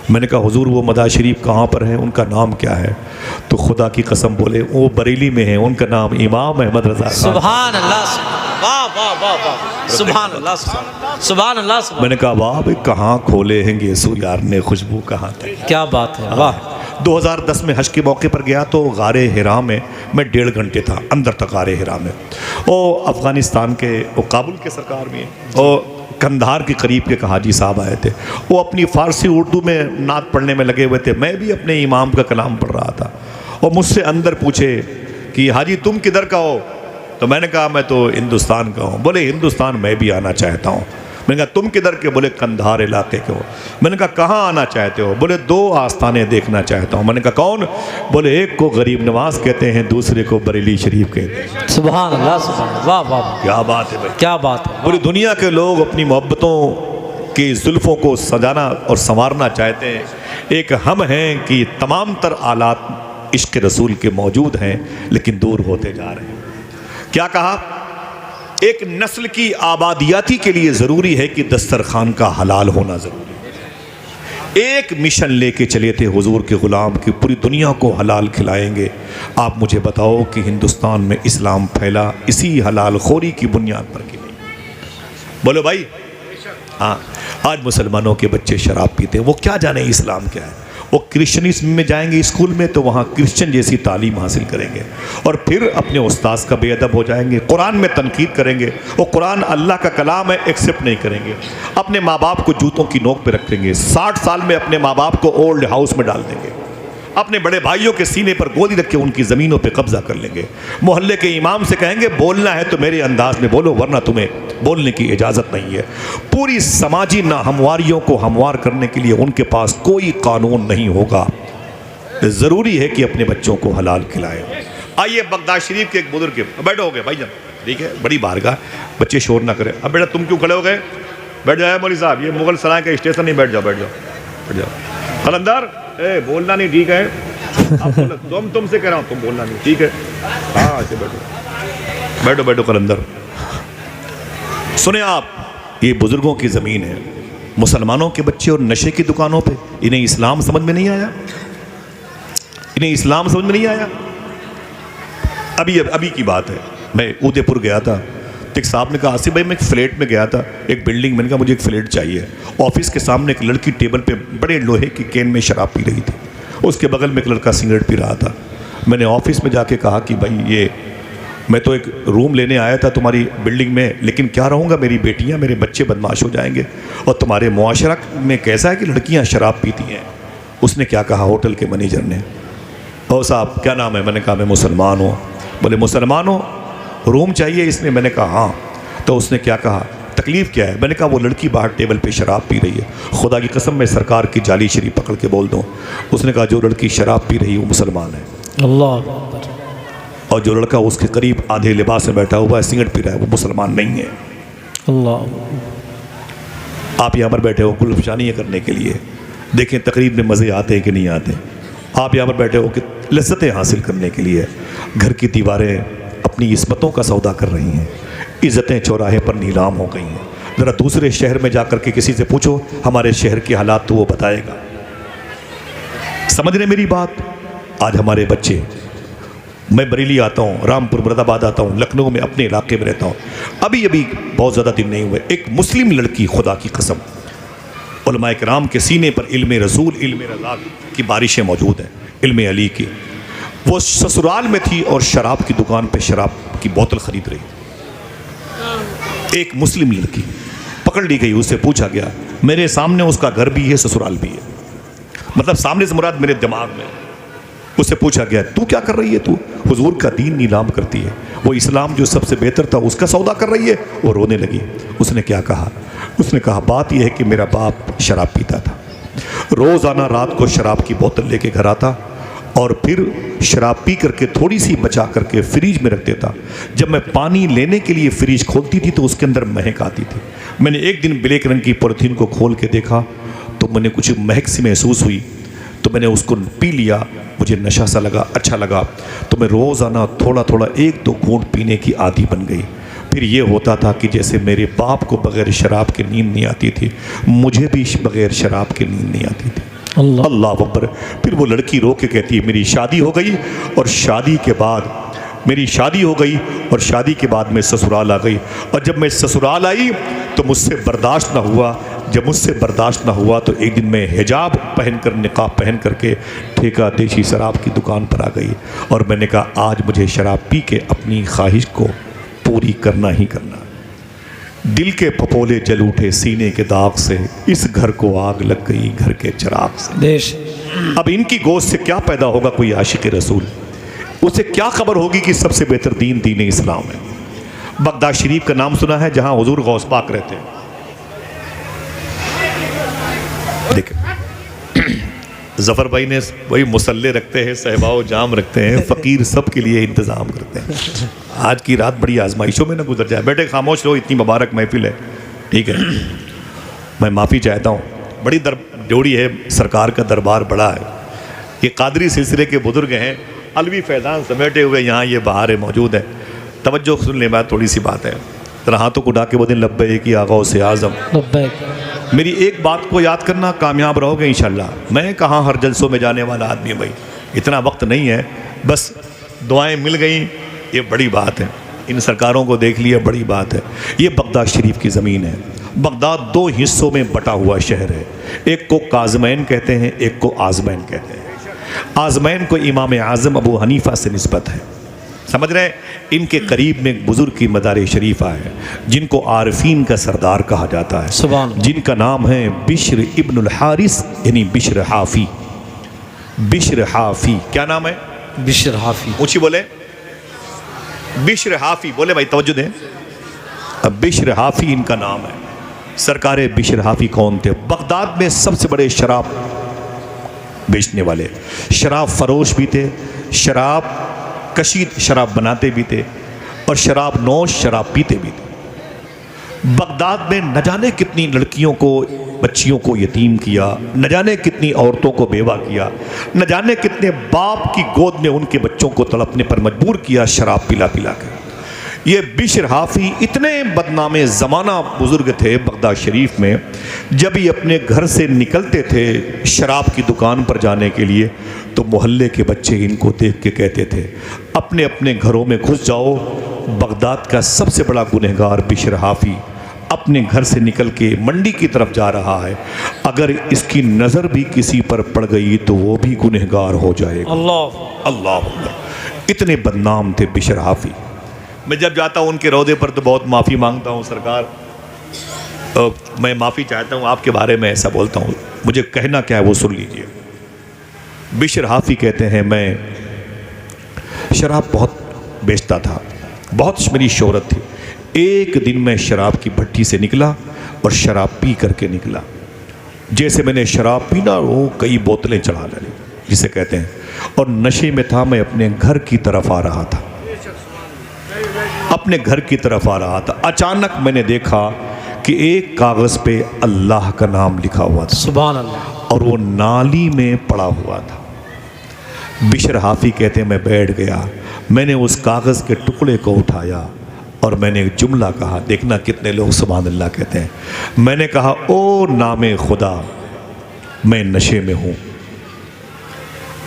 میں نے کہا حضور وہ مدح شریف کہاں پر ہے، ان کا نام کیا ہے؟ تو خدا کی قسم بولے وہ بریلی میں ہے، ان کا نام امام احمد رضا خان۔
سبحان اللہ، واہ واہ واہ واہ، سبحان اللہ، سبحان اللہ۔
میں نے کہا واہ بھائی کہاں کھولے ہیں گیسو یار نے خوشبو کہاں تک۔
کیا بات ہے، واہ۔
2010 میں حج کے موقع پر گیا تو غار ہرا میں میں 1.5 گھنٹے تھا اندر تک غار ہرا میں۔ وہ افغانستان کے، وہ کابل کے سرکار بھی ہیں، وہ کندھار کے قریب کے حاجی صاحب آئے تھے، وہ اپنی فارسی اردو میں نعت پڑھنے میں لگے ہوئے تھے، میں بھی اپنے امام کا کلام پڑھ رہا تھا۔ اور مجھ سے اندر پوچھے کہ حاجی تم کدھر کا ہو؟ تو میں نے کہا میں تو ہندوستان کا ہوں۔ بولے ہندوستان میں بھی آنا چاہتا ہوں۔ میں نے کہا تم کدھر کے؟ بولے کندھار علاقے کے ہو۔ میں نے کہا کہاں آنا چاہتے ہو؟ بولے 2 آستانے دیکھنا چاہتا ہوں۔ میں نے کہا کون؟ بولے ایک کو غریب نواز کہتے ہیں، دوسرے کو بریلی شریف کہتے ہیں۔
سبحان اللہ، سبحان اللہ، واہ واہ،
کیا بات ہے بھائی،
کیا بات ہے۔
پوری دنیا کے لوگ اپنی محبتوں کی زلفوں کو سجانا اور سنوارنا چاہتے ہیں، ایک ہم ہیں کہ تمام تر آلات عشق رسول کے موجود ہیں لیکن دور ہوتے جا رہے ہیں۔ کیا کہا؟ ایک نسل کی آبادیاتی کے لیے ضروری ہے کہ دسترخوان کا حلال ہونا ضروری ہے۔ ایک مشن لے کے چلے تھے حضور کے غلام کہ پوری دنیا کو حلال کھلائیں گے۔ آپ مجھے بتاؤ کہ ہندوستان میں اسلام پھیلا اسی حلال خوری کی بنیاد پر کی نہیں؟ بولو بھائی۔ ہاں آج مسلمانوں کے بچے شراب پیتے ہیں، وہ کیا جانے اسلام کیا ہے؟ وہ کرسچنزم میں جائیں گے اسکول میں تو وہاں کرسچن جیسی تعلیم حاصل کریں گے، اور پھر اپنے استاذ کا بے ادب ہو جائیں گے، قرآن میں تنقید کریں گے، وہ قرآن اللہ کا کلام ہے ایکسیپٹ نہیں کریں گے، اپنے ماں باپ کو جوتوں کی نوک پہ رکھیں گے، 60 سال میں اپنے ماں باپ کو اولڈ ہاؤس میں ڈال دیں گے، اپنے بڑے بھائیوں کے سینے پر گولی رکھ کے ان کی زمینوں پہ قبضہ کر لیں گے، محلے کے امام سے کہیں گے بولنا ہے تو میرے انداز میں بولو ورنہ تمہیں بولنے کی اجازت نہیں ہے۔ پوری سماجی ناہمواریوں کو ہموار کرنے کے لیے ان کے پاس کوئی قانون نہیں ہوگا۔ ضروری ہے کہ اپنے بچوں کو حلال کھلائیں۔ آئیے بغداد شریف کے ایک بزرگ کے بیٹھو ہو گئے بھائی جان، ٹھیک ہے بڑی بارگاہ، بچے شور نہ کریں۔ اب بیٹا تم کیوں کھڑے ہو گئے؟ بیٹھ جائے مولوی صاحب، یہ مغل سرائے کا اسٹیشن نہیں، بیٹھ جاؤ بیٹھ جاؤ بیٹھ جاؤ۔ قلندر بولنا نہیں، ٹھیک ہے؟ تم سے کہہ رہا ہوں تم بولنا نہیں، ٹھیک ہے؟ ہاں ایسے بیٹھو بیٹھو بیٹھو قلندر۔ سنیں آپ، یہ بزرگوں کی زمین ہے، مسلمانوں کے بچے اور نشے کی دکانوں پہ، انہیں اسلام سمجھ میں نہیں آیا؟ انہیں اسلام سمجھ میں نہیں آیا؟ ابھی کی بات ہے، میں اودے پور گیا تھا، ایک صاحب نے کہا آصف بھائی میں ایک فلیٹ میں گیا تھا، ایک بلڈنگ میں نے کہا مجھے ایک فلیٹ چاہیے، آفس کے سامنے ایک لڑکی ٹیبل پہ بڑے لوہے کی کین میں شراب پی رہی تھی، اس کے بغل میں ایک لڑکا سگریٹ پی رہا تھا۔ میں نے آفس میں جا کے کہا کہ بھائی یہ میں تو ایک روم لینے آیا تھا تمہاری بلڈنگ میں، لیکن کیا رہوں گا، میری بیٹیاں میرے بچے بدماش ہو جائیں گے، اور تمہارے معاشرہ میں کیسا ہے کہ لڑکیاں شراب پیتی ہیں۔ اس نے کیا کہا ہوٹل کے مینیجر نے، او صاحب کیا نام ہے؟ میں نے کہا میں مسلمان ہوں۔ بولے مسلمان ہو، روم چاہیے اس نے؟ میں نے کہا ہاں۔ تو اس نے کیا کہا تکلیف کیا ہے؟ میں نے کہا وہ لڑکی باہر ٹیبل پہ شراب پی رہی ہے، خدا کی قسم میں سرکار کی جعلی شریف پکڑ کے بول دوں۔ اس نے کہا جو لڑکی شراب پی رہی ہے وہ مسلمان ہے،
اللہ،
اور جو لڑکا اس کے قریب آدھے لباس میں بیٹھا ہوا ہے سگریٹ پی رہا ہے وہ مسلمان نہیں ہے۔
اللہ۔
آپ یہاں پر بیٹھے ہو گل افشانیاں کرنے کے لیے، دیکھیں تقریب میں مزے آتے ہیں کہ نہیں آتے. آپ یہاں پر بیٹھے ہو کہ لذتیں حاصل کرنے کے لیے. گھر کی دیواریں اپنی عصمتوں کا سودا کر رہی ہیں، عزتیں چوراہے پر نیلام ہو گئی ہیں. ذرا دوسرے شہر میں جا کر کے کسی سے پوچھو ہمارے شہر کے حالات تو وہ بتائے گا. سمجھ رہے میری بات؟ آج ہمارے بچے، میں بریلی آتا ہوں، رامپور مراد آباد آتا ہوں، لکھنؤ میں اپنے علاقے میں رہتا ہوں. ابھی بہت زیادہ دن نہیں ہوئے، ایک مسلم لڑکی، خدا کی قسم، علماء کرام کے سینے پر علم رسول، علم رضا کی بارشیں موجود ہیں، علم علی کی. وہ سسرال میں تھی اور شراب کی دکان پہ شراب کی بوتل خرید رہی. ایک مسلم لڑکی پکڑ لی گئی، اس سے پوچھا گیا، میرے سامنے اس کا گھر بھی ہے سسرال بھی ہے، مطلب سامنے سے مراد میرے دماغ میں. اس سے پوچھا گیا تو کیا کر رہی ہے؟ تو حضور کا دین نیلام کرتی ہے، وہ اسلام جو سب سے بہتر تھا اس کا سودا کر رہی ہے. وہ رونے لگی. اس نے کیا کہا؟ اس نے کہا بات یہ ہے کہ میرا باپ شراب پیتا تھا، روزانہ رات کو شراب کی بوتل لے کے گھر آتا اور پھر شراب پی کر کے تھوڑی سی بچا کر کے فریج میں رکھ دیتا. جب میں پانی لینے کے لیے فریج کھولتی تھی تو اس کے اندر مہک آتی تھی. میں نے ایک دن بلیک رنگ کی پولیتھین کو کھول کے دیکھا تو میں نے کچھ مہک سی محسوس ہوئی، تو میں نے اس کو پی لیا. مجھے نشہ سا لگا، اچھا لگا، تو میں روزانہ تھوڑا تھوڑا 1-2 گھونٹ پینے کی عادی بن گئی. پھر یہ ہوتا تھا کہ جیسے میرے باپ کو بغیر شراب کے نیند نہیں آتی تھی، مجھے بھی بغیر شراب کے نیند نہیں آتی تھی. اللہ اکبر. پھر وہ لڑکی رو کے کہتی ہے میری شادی ہو گئی اور شادی کے بعد میں سسرال آ گئی، اور جب میں سسرال آئی تو مجھ سے برداشت نہ ہوا. جب مجھ سے برداشت نہ ہوا تو ایک دن میں حجاب پہن کر، نقاب پہن کر کے ٹھیکہ دیشی شراب کی دکان پر آ گئی، اور میں نے کہا آج مجھے شراب پی کے اپنی خواہش کو پوری کرنا ہی کرنا. دل کے پھپھولے جل اٹھے سینے کے داغ سے، اس گھر کو آگ لگ گئی گھر کے چراغ سے. اب ان کی گوشت سے کیا پیدا ہوگا کوئی عاشق رسول؟ اسے کیا خبر ہوگی کہ سب سے بہتر دین اسلام ہے. بغداد شریف کا نام سنا ہے جہاں حضور غوث پاک رہتے ہیں. دیکھیں ظفر بھائی نے وہی مسلح رکھتے ہیں، صحبہ و جام رکھتے ہیں، فقیر سب کے لیے انتظام کرتے ہیں. آج کی رات بڑی آزمائشوں میں نہ گزر جائے. بیٹے خاموش رہو، اتنی مبارک محفل ہے، ٹھیک ہے. میں معافی چاہتا ہوں، بڑی جوڑی ہے، سرکار کا دربار بڑا ہے. یہ قادری سلسلے کے بزرگ ہیں، علوی فیضان سمیٹے ہوئے یہاں یہ بہاریں موجود ہیں. توجہ سن لیں، بات تھوڑی سی بات ہے. ذرا ہاتھوں کو اٹھا کے بولیں لبیک یا غوث اعظم. میری ایک بات کو یاد کرنا، کامیاب رہو گے انشاءاللہ. میں کہاں ہر جلسوں میں جانے والا آدمی بھائی، اتنا وقت نہیں ہے، بس دعائیں مل گئیں، یہ بڑی بات ہے. ان سرکاروں کو دیکھ لیا، بڑی بات ہے. یہ بغداد شریف کی زمین ہے. بغداد 2 حصوں میں بٹا ہوا شہر ہے. ایک کو کاظمین کہتے ہیں، ایک کو آزمین کہتے ہیں. آزمین کو امام اعظم ابو حنیفہ سے نسبت ہے. سمجھ رہے ہیں؟ ان کے قریب میں ایک بزرگ کی مزار شریفہ ہے جن کو عارفین کا سردار کہا جاتا ہے، جن کا نام ہے بشر ابن الحارث، یعنی بشر حافی. بشر حافی کیا نام ہے؟
بشر حافی.
اونچی بولے، بشر حافی بولے بھائی، توجہ دیں. بشر حافی ان کا نام ہے. سرکار بشر حافی کون تھے؟ بغداد میں سب سے بڑے شراب بیچنے والے، شراب فروش بھی تھے، شراب کشید شراب بناتے بھی تھے، اور شراب نوش شراب پیتے بھی تھے. بغداد میں نہ جانے کتنی لڑکیوں کو، بچیوں کو یتیم کیا، نہ جانے کتنی عورتوں کو بیوہ کیا، نہ جانے کتنے باپ کی گود میں ان کے بچوں کو تڑپنے پر مجبور کیا شراب پلا پلا کر. یہ بشر حافی اتنے بدنام زمانہ بزرگ تھے بغداد شریف میں. جب یہ اپنے گھر سے نکلتے تھے شراب کی دکان پر جانے کے لیے تو محلے کے بچے ان کو دیکھ کے کہتے تھے اپنے اپنے گھروں میں گھس جاؤ، بغداد کا سب سے بڑا گنہگار بشر حافی اپنے گھر سے نکل کے منڈی کی طرف جا رہا ہے، اگر اس کی نظر بھی کسی پر پڑ گئی تو وہ بھی گنہگار ہو جائے گا. اللہ. اتنے بدنام تھے بشر حافی. میں جب جاتا ہوں ان کے روضے پر تو بہت معافی مانگتا ہوں، سرکار میں معافی چاہتا ہوں، آپ کے بارے میں ایسا بولتا ہوں، مجھے کہنا کیا ہے وہ سن لیجئے. بشر حافی کہتے ہیں میں شراب بہت بیچتا تھا، بہت میری شہرت تھی. ایک دن میں شراب کی بھٹی سے نکلا اور شراب پی کر کے نکلا. جیسے میں نے شراب پینا وہ کئی بوتلیں چڑھا لی جسے کہتے ہیں، اور نشے میں تھا. میں اپنے گھر کی طرف آ رہا تھا، اپنے گھر کی طرف آ رہا تھا. اچانک میں نے دیکھا کہ ایک کاغذ پہ اللہ کا نام لکھا ہوا تھا
سبحان اللہ.
اور وہ نالی میں پڑا ہوا تھا. بشر حافی کہتے ہیں میں بیٹھ گیا, میں نے اس کاغذ کے ٹکڑے کو اٹھایا اور میں نے ایک جملہ کہا. دیکھنا کتنے لوگ سبحان اللہ کہتے ہیں. میں نے کہا او نام خدا میں نشے میں ہوں.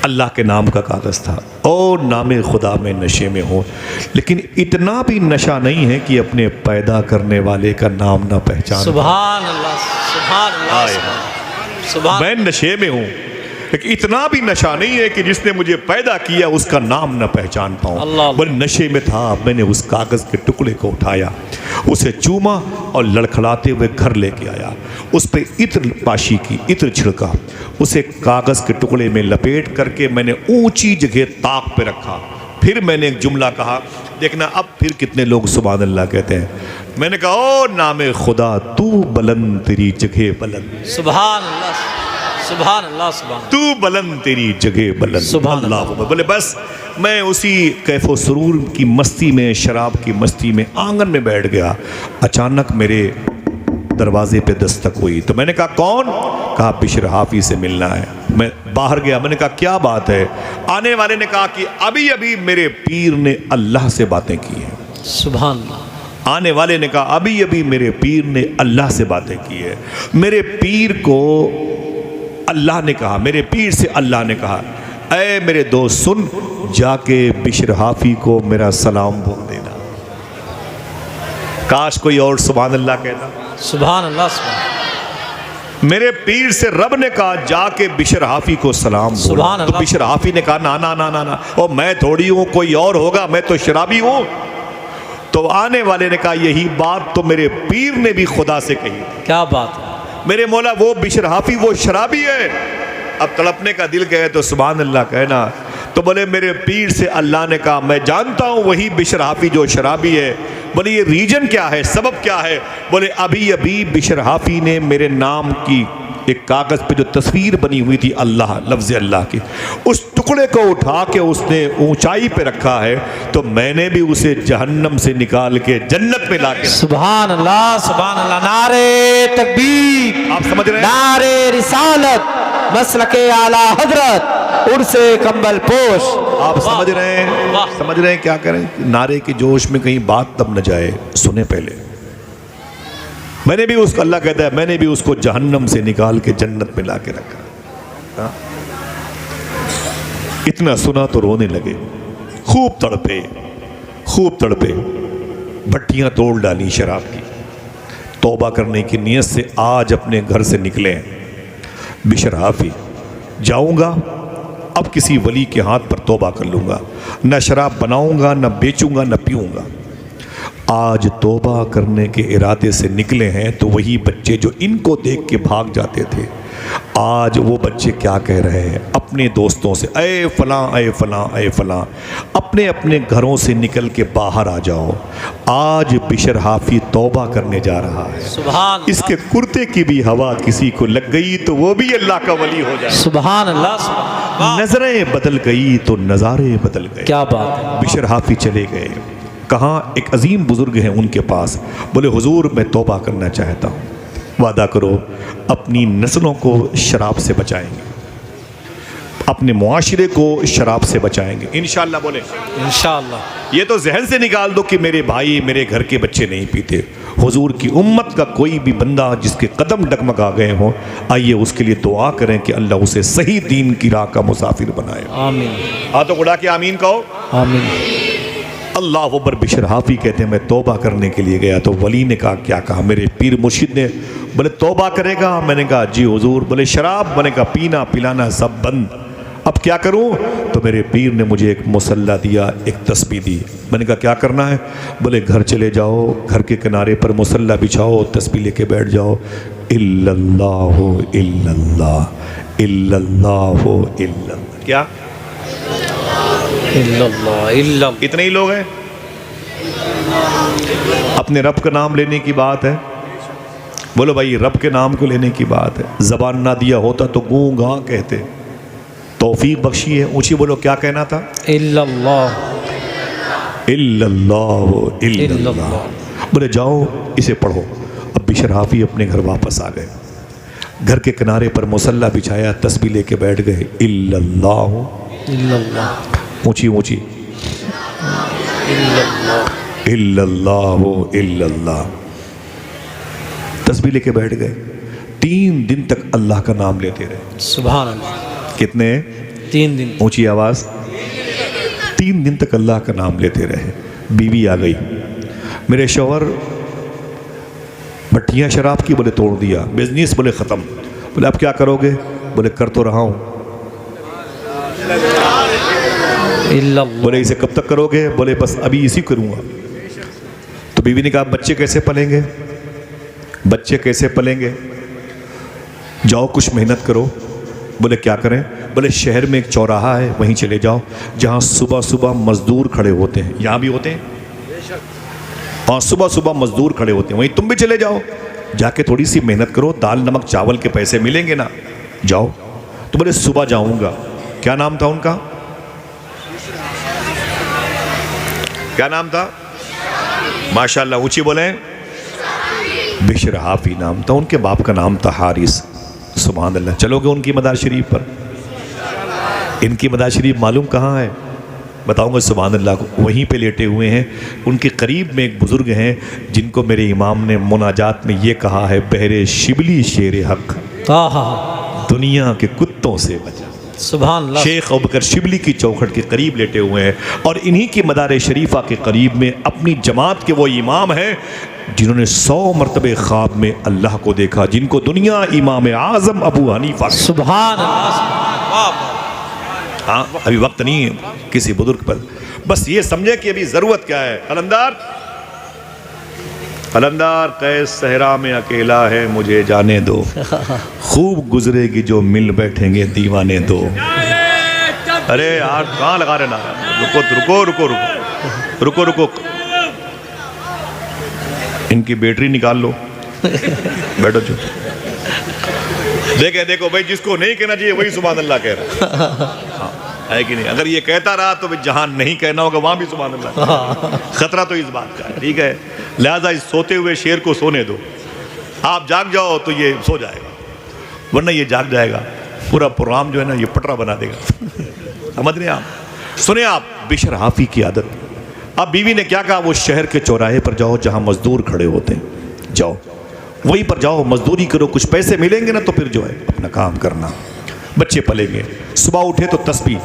اللہ کے نام کا کاغذ تھا. او نام خدا میں نشے میں ہوں, لیکن اتنا بھی نشہ نہیں ہے کہ اپنے پیدا کرنے والے کا نام نہ پہچان.
سبحان اللہ سبحان اللہ سبحان.
میں نشے میں ہوں لیکن اتنا بھی نشہ نہیں ہے کہ جس نے مجھے پیدا کیا اس کا نام نہ پہچان پاؤں. بل نشے میں تھا. میں نے اس کاغذ کے ٹکڑے کو اٹھایا, اسے چوما اور لڑکھڑاتے ہوئے گھر لے کے آیا. اس پہ عطر پاشی کی, عطر چھڑکا, اسے کاغذ کے ٹکڑے میں لپیٹ کر کے میں نے اونچی جگہ طاق پہ رکھا. پھر میں نے ایک جملہ کہا. دیکھنا اب پھر کتنے لوگ سبحان اللہ کہتے ہیں. میں نے کہا او نام خدا تو بلند تیری جگہ بلند.
سبحان اللہ سبحان اللہ سبحان.
تو بلند تیری جگہ بلند.
سبحان
اللہ. بولے بس میں اسی کیف و سرور کی مستی میں, شراب کی مستی میں آنگن میں بیٹھ گیا. اچانک میرے دروازے پہ دستک ہوئی تو میں نے کہا کون؟ کہا بشر حافی سے ملنا ہے. میں باہر گیا. میں نے کہا کیا بات ہے؟ آنے والے نے کہا کہ ابھی ابھی میرے پیر نے اللہ سے باتیں کی ہیں.
سبحان اللہ.
آنے والے نے کہا ابھی ابھی میرے پیر نے اللہ سے باتیں کی ہے. میرے پیر کو اللہ نے کہا, میرے پیر سے اللہ نے کہا اے میرے دوست سن, جا کے بشر حافی کو میرا سلام بول دینا. کاش کوئی اور سبحان اللہ کہتا.
سبحان اللہ سبحان.
میرے پیر سے رب نے کہا جا کے بشر حافی کو سلام بول. تو بشر حافی نے کہا نا نا نا نا نا, او میں تھوڑی ہوں, کوئی اور ہوگا, میں تو شرابی ہوں. تو آنے والے نے کہا یہی بات تو میرے پیر نے بھی خدا سے کہی.
کیا بات ہے
میرے مولا, وہ بشر حافی وہ شرابی ہے. اب تڑپنے کا دل کہے تو سبحان اللہ کہنا. تو بولے میرے پیر سے اللہ نے کہا میں جانتا ہوں وہی بشر حافی جو شرابی ہے. بولے یہ ریجن کیا ہے, سبب کیا ہے؟ بولے ابھی ابھی بشر حافی نے میرے نام کی ایک کاغذ پہ جو تصویر بنی ہوئی تھی اللہ, لفظ اللہ کی, اس ٹکڑے کو اٹھا کے اس نے اونچائی پہ رکھا ہے. تو میں نے بھی اسے جہنم سے نکال کے جنت میں لا کے.
سبحان اللہ سبحان اللہ. نعرے تکبیر,
آپ سمجھ رہے ہیں,
نعرے رسالت, مسلک اعلی حضرت, عرس کمبل پوش.
آپ سمجھ رہے ہیں, سمجھ رہے ہیں کیا کریں؟ نعرے کے جوش میں کہیں بات تب نہ جائے, سنیں پہلے. میں نے بھی اس کو, اللہ کہتا ہے میں نے بھی اس کو جہنم سے نکال کے جنت میں لا کے رکھا. اتنا سنا تو رونے لگے, خوب تڑپے, خوب تڑپے, بھٹیاں توڑ ڈالی شراب کی. توبہ کرنے کی نیت سے آج اپنے گھر سے نکلے ہیں. بشر حافی جاؤں گا, اب کسی ولی کے ہاتھ پر توبہ کر لوں گا, نہ شراب بناؤں گا, نہ بیچوں گا, نہ پیوں گا. آج توبہ کرنے کے ارادے سے نکلے ہیں تو وہی بچے جو ان کو دیکھ کے بھاگ جاتے تھے, آج وہ بچے کیا کہہ رہے ہیں اپنے دوستوں سے, اے فلاں اے فلاں اے فلاں, اپنے اپنے گھروں سے نکل کے باہر آ جاؤ. آج بشر حافی توبہ کرنے جا رہا ہے.
سبحان
اس کے کرتے کی بھی ہوا کسی کو لگ گئی تو وہ بھی اللہ کا ولی ہو جائے.
سبحان اللہ سبحان.
نظریں بدل گئی تو نظارے بدل گئے.
کیا بات ہے.
بشر حافی چلے گئے. کہاں ایک عظیم بزرگ ہیں ان کے پاس. بولے حضور میں توبہ کرنا چاہتا ہوں, وعدہ کرو اپنی نسلوں کو شراب سے بچائیں گے, اپنے معاشرے کو شراب سے بچائیں گے انشاءاللہ. بولے
انشاءاللہ.
یہ تو ذہن سے نکال دو کہ میرے بھائی میرے گھر کے بچے نہیں پیتے. حضور کی امت کا کوئی بھی بندہ جس کے قدم ڈگمگا گئے ہوں, آئیے اس کے لیے دعا کریں کہ اللہ اسے صحیح دین کی راہ کا مسافر بنائے.
آمین.
ہاتھوں اڑا کے آمین کہو.
آمین.
اللہ اکبر. بشر حافی کہتے ہیں میں توبہ کرنے کے لیے گیا تو ولی نے کہا کیا کہا؟ میرے پیر مرشد نے. بولے توبہ کرے گا؟ میں نے کہا جی حضور. بولے شراب؟ میں نے کہا پینا پلانا سب بند, اب کیا کروں؟ تو میرے پیر نے مجھے ایک مصلی دیا, ایک تسبیح دی. میں نے کہا کیا کرنا ہے؟ بولے گھر چلے جاؤ, گھر کے کنارے پر مصلی بچھاؤ, تسبیح لے کے بیٹھ جاؤ. الا اللہ الا اللہ الا اللہ الا اللہ. کیا اتنے ہی لوگ ہیں؟ اپنے رب کا نام لینے کی بات ہے. بولو بھائی رب کے نام کو لینے کی بات ہے. زبان نہ دیا ہوتا تو گوں گاں کہتے. توفیق بخشی ہے. اونچی بولو کیا کہنا تھا؟
الا اللہ
الا اللہ الا اللہ. بولے جاؤ اسے پڑھو. اب بشر حافی اپنے گھر واپس آ گئے. گھر کے کنارے پر مصلی بچھایا, تسبیح لے کے بیٹھ گئے. الا اللہ, اونچی اونچی, الا اللہ الا اللہ. تسبیح لے کے بیٹھ گئے. 3 دن تک اللہ کا نام لیتے رہے.
سبحان اللہ.
کتنے؟
3 دن.
اونچی آواز. 3 دن تک اللہ کا نام لیتے رہے. بیوی آ گئی. میرے شوہر بھٹیاں شراب کی, بولے توڑ دیا. بزنس, بولے ختم. بولے اب کیا کرو گے؟ بولے کر تو رہا ہوں. بولے اسے کب تک کرو گے؟ بولے بس ابھی اسی کروں گا. تو بیوی نے کہا بچے کیسے پلیں گے؟ بچے کیسے پلیں گے؟ جاؤ کچھ محنت کرو. بولے کیا کریں؟ بولے شہر میں ایک چوراہا ہے, وہیں چلے جاؤ جہاں صبح صبح مزدور کھڑے ہوتے ہیں. یہاں بھی ہوتے ہیں, اور صبح صبح مزدور کھڑے ہوتے ہیں, وہیں تم بھی چلے جاؤ. جا کے تھوڑی سی محنت کرو, دال نمک چاول کے پیسے ملیں گے نا. جاؤ. تو بولے صبح جاؤں گا. کیا نام تھا ان کا؟ کیا نام تھا؟ ماشاءاللہ اونچی بولیں. بشر حافی نام تھا. ان کے باپ کا نام تھا حارث. سبحان اللہ. چلو گے ان کی مدار شریف پر؟ ان کی مدار شریف معلوم کہاں ہے؟ بتاؤں گا. سبحان اللہ. وہیں پہ لیٹے ہوئے ہیں. ان کے قریب میں ایک بزرگ ہیں جن کو میرے امام نے مناجات میں یہ کہا ہے, بہرے شبلی شیر حق, دنیا کے کتوں سے بچا.
سبحان اللہ.
شیخ ابوبکر شبلی کی چوکھٹ کے قریب لیٹے ہوئے ہیں, اور انہی کی مدار شریفہ کے قریب میں اپنی جماعت کے وہ امام ہیں جنہوں نے 100 مرتبہ خواب میں اللہ کو دیکھا, جن کو دنیا امام اعظم ابو حنیفہ.
سبحان اللہ.
ہاں ابھی وقت نہیں ہے کسی بزرگ پر, بس یہ سمجھے کہ ابھی ضرورت کیا ہے. قلندر, قلندر قیس صحرا میں اکیلا ہے, مجھے جانے دو, خوب گزرے گی جو مل بیٹھیں گے دیوانے دو. ارے یار کہاں لگا رہے نعرہ؟ رکو رکو رکو رکو رکو رکو. ان کی بیٹری نکال لو. بیٹھو جو. دیکھیں دیکھو بھائی, جس کو نہیں کہنا چاہیے وہی سبحان اللہ کہہ رہا ہے کہ نہیں؟ اگر یہ کہتا رہا تو جہاں نہیں کہنا ہوگا وہاں بھی سبحان اللہ. خطرہ تو اس بات کا ہے, ٹھیک ہے؟ لہذا اس سوتے ہوئے شیر کو سونے دو. آپ جاگ جاؤ تو یہ سو جائے گا, ورنہ یہ جاگ جائے گا. پورا پروگرام جو ہے نا یہ پٹرا بنا دے گا. سمجھ رہے ہیں آپ؟ سنیں آپ بشر حافی کی عادت. اب بیوی نے کیا کہا؟ وہ شہر کے چوراہے پر جاؤ جہاں مزدور کھڑے ہوتے ہیں, جاؤ وہیں پر جاؤ, مزدوری کرو, کچھ پیسے ملیں گے نا تو پھر جو ہے اپنا کام کرنا, بچے پلیں گے. صبح اٹھے تو تسبیح,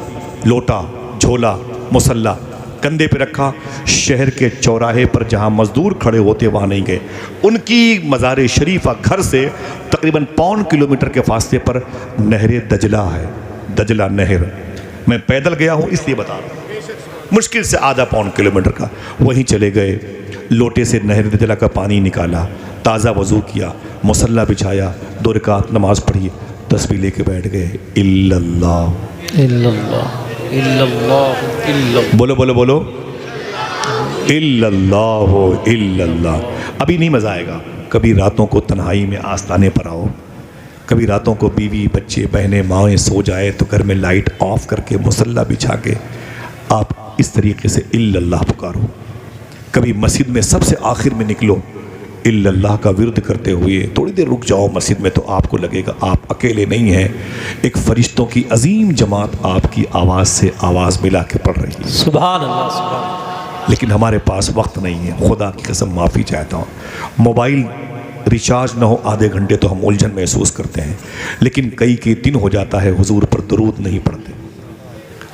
لوٹا, جھولا, مصلی کندھے پہ رکھا. شہر کے چوراہے پر جہاں مزدور کھڑے ہوتے وہاں نہیں گئے. ان کی مزار شریفہ گھر سے تقریباً 1.25 کلومیٹر کے فاصلے پر نہر دجلہ ہے. دجلہ نہر, میں پیدل گیا ہوں اس لیے بتا رہا ہوں, مشکل سے آدھا 1.25 کلومیٹر کا. وہیں چلے گئے, لوٹے سے نہر دجلہ کا پانی نکالا, تازہ وضو کیا, مصلی بچھایا, 2 رکعت نماز پڑھی, تسبیح لے کے بیٹھ گئے. الا اللہ
الا اللہ الا اللہ الا اللہ.
بولو بولو بولو. الا اللہ الا اللہ. ابھی نہیں مزہ آئے گا. کبھی راتوں کو تنہائی میں آستانے پر آؤ, کبھی راتوں کو بیوی بچے بہنیں مائیں سو جائے تو گھر میں لائٹ آف کر کے مصلی بچھا کے آپ اس طریقے سے الا اللہ پکارو. کبھی مسجد میں سب سے آخر میں نکلو, الا اللہ کا ورد کرتے ہوئے تھوڑی دیر رک جاؤ مسجد میں, تو آپ کو لگے گا آپ اکیلے نہیں ہیں, ایک فرشتوں کی عظیم جماعت آپ کی آواز سے آواز ملا کے پڑھ رہی ہے.
سبحان اللہ. سبحان اللہ.
لیکن ہمارے پاس وقت نہیں ہے, خدا کی قسم معافی چاہتا ہوں. موبائل ریچارج نہ ہو آدھے گھنٹے تو ہم الجھن محسوس کرتے ہیں, لیکن کئی دن ہو جاتا ہے حضور پر درود نہیں پڑھتے.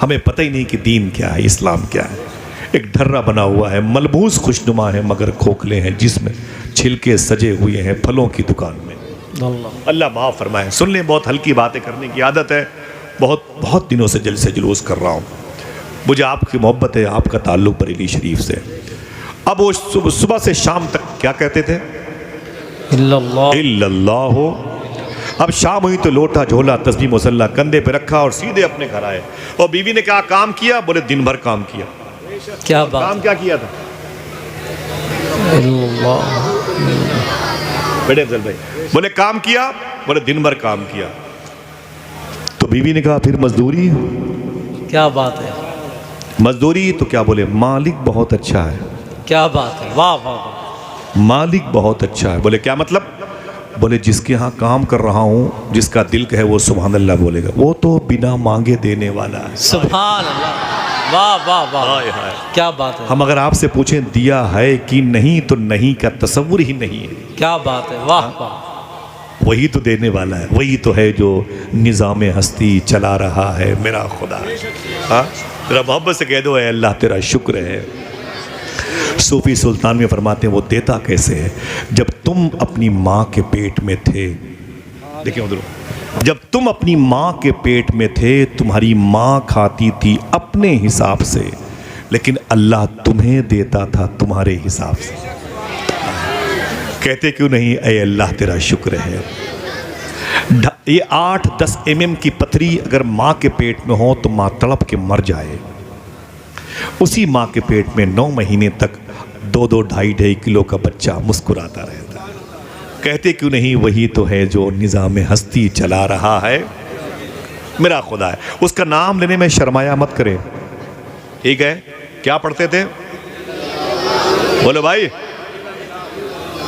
ہمیں پتہ ہی نہیں کہ دین کیا ہے, اسلام کیا ہے. ایک ڈھرا بنا ہوا ہے, ملبوس خوشنما ہے مگر کھوکھلے ہیں, جس میں چھلکے سجے ہوئے ہیں پھلوں کی دکان میں. اللہ معاف فرمائے. سن لیں, بہت ہلکی باتیں کرنے کی عادت ہے, بہت دنوں سے جلسے جلوس کر رہا ہوں. مجھے آپ کی محبت ہے, آپ کا تعلق بریلی شریف سے. اب وہ صبح سے شام تک کیا کہتے تھے؟
الا اللہ
الا اللہ. اب شام ہوئی تو لوٹا, جھولا, تسبیح, مصلی کندھے پہ رکھا اور سیدھے اپنے گھر آئے. اور بیوی نے کہا کام کیا؟ بولے دن بھر کام کیا.
کیا بات.
کام کیا کیا تھا؟
اللہ.
بیٹے افضل بھائی, بولے کام کیا؟ بولے دن بھر کام کیا. تو بیوی نے کہا پھر مزدوری.
کیا بات ہے.
مزدوری تو کیا؟ بولے مالک بہت اچھا ہے.
کیا بات ہے. واہ واہ واہ.
مالک بہت اچھا ہے. بولے کیا مطلب؟ بولے جس کے ہاں کام کر رہا ہوں جس کا دل کہے وہ سبحان اللہ بولے گا, وہ تو بنا مانگے دینے والا ہے.
سبحان اللہ. واہ واہ واہ, کیا بات ہے.
ہم اگر آپ سے پوچھیں دیا ہے کہ نہیں تو نہیں کا تصور ہی نہیں ہے.
کیا بات ہے. واہ واہ.
وہی تو دینے والا ہے, وہی تو ہے جو نظام ہستی چلا رہا ہے میرا خدا. ہاں ذرا محبت سے کہہ دو اے اللہ تیرا شکر ہے. صوفی سلطان میں فرماتے ہیں وہ دیتا کیسے ہے؟ جب تم اپنی ماں کے پیٹ میں تھے, دیکھیں ادھر, جب تم اپنی ماں کے پیٹ میں تھے تمہاری ماں کھاتی تھی اپنے حساب سے, لیکن اللہ تمہیں دیتا تھا تمہارے حساب سے. کہتے کیوں نہیں اے اللہ تیرا شکر ہے. یہ 8-10 mm کی پتھری اگر ماں کے پیٹ میں ہو تو ماں تڑپ کے مر جائے. اسی ماں کے پیٹ میں 9 مہینے تک 2-2, 2.5 کلو کا بچہ مسکراتا رہتا ہے. کہتے کیوں نہیں وہی تو ہے جو نظام ہستی چلا رہا ہے میرا خدا ہے. اس کا نام لینے میں شرمایا مت کرے. ٹھیک ہے, کیا پڑھتے تھے؟ بولو بھائی.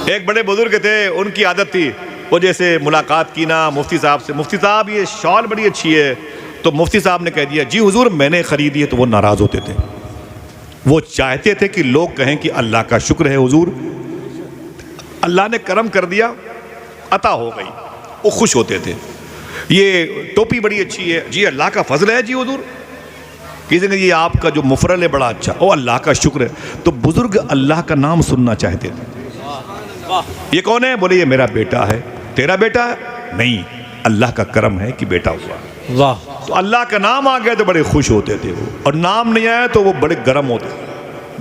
ایک بڑے بزرگ تھے, ان کی عادت تھی وہ جیسے ملاقات کی نا مفتی صاحب سے, مفتی صاحب یہ شال بڑی اچھی ہے, تو مفتی صاحب نے کہہ دیا جی حضور میں نے خریدی ہے, تو وہ ناراض ہوتے تھے. وہ چاہتے تھے کہ لوگ کہیں کہ اللہ کا شکر ہے حضور, اللہ نے کرم کر دیا, عطا ہو گئی. وہ خوش ہوتے تھے. یہ ٹوپی بڑی اچھی ہے, جی اللہ کا فضل ہے جی حضور. کسی نے یہ آپ کا جو مفرل ہے بڑا اچھا, او اللہ کا شکر ہے. تو بزرگ اللہ کا نام سننا چاہتے تھے. یہ کون ہے؟ بولے یہ میرا بیٹا ہے. تیرا بیٹا ہے؟ نہیں, اللہ کا کرم ہے کہ بیٹا ہوا.
واہ.
تو اللہ کا نام آ گیا تو بڑے خوش ہوتے تھے وہ, اور نام نہیں آیا تو وہ بڑے گرم ہوتے,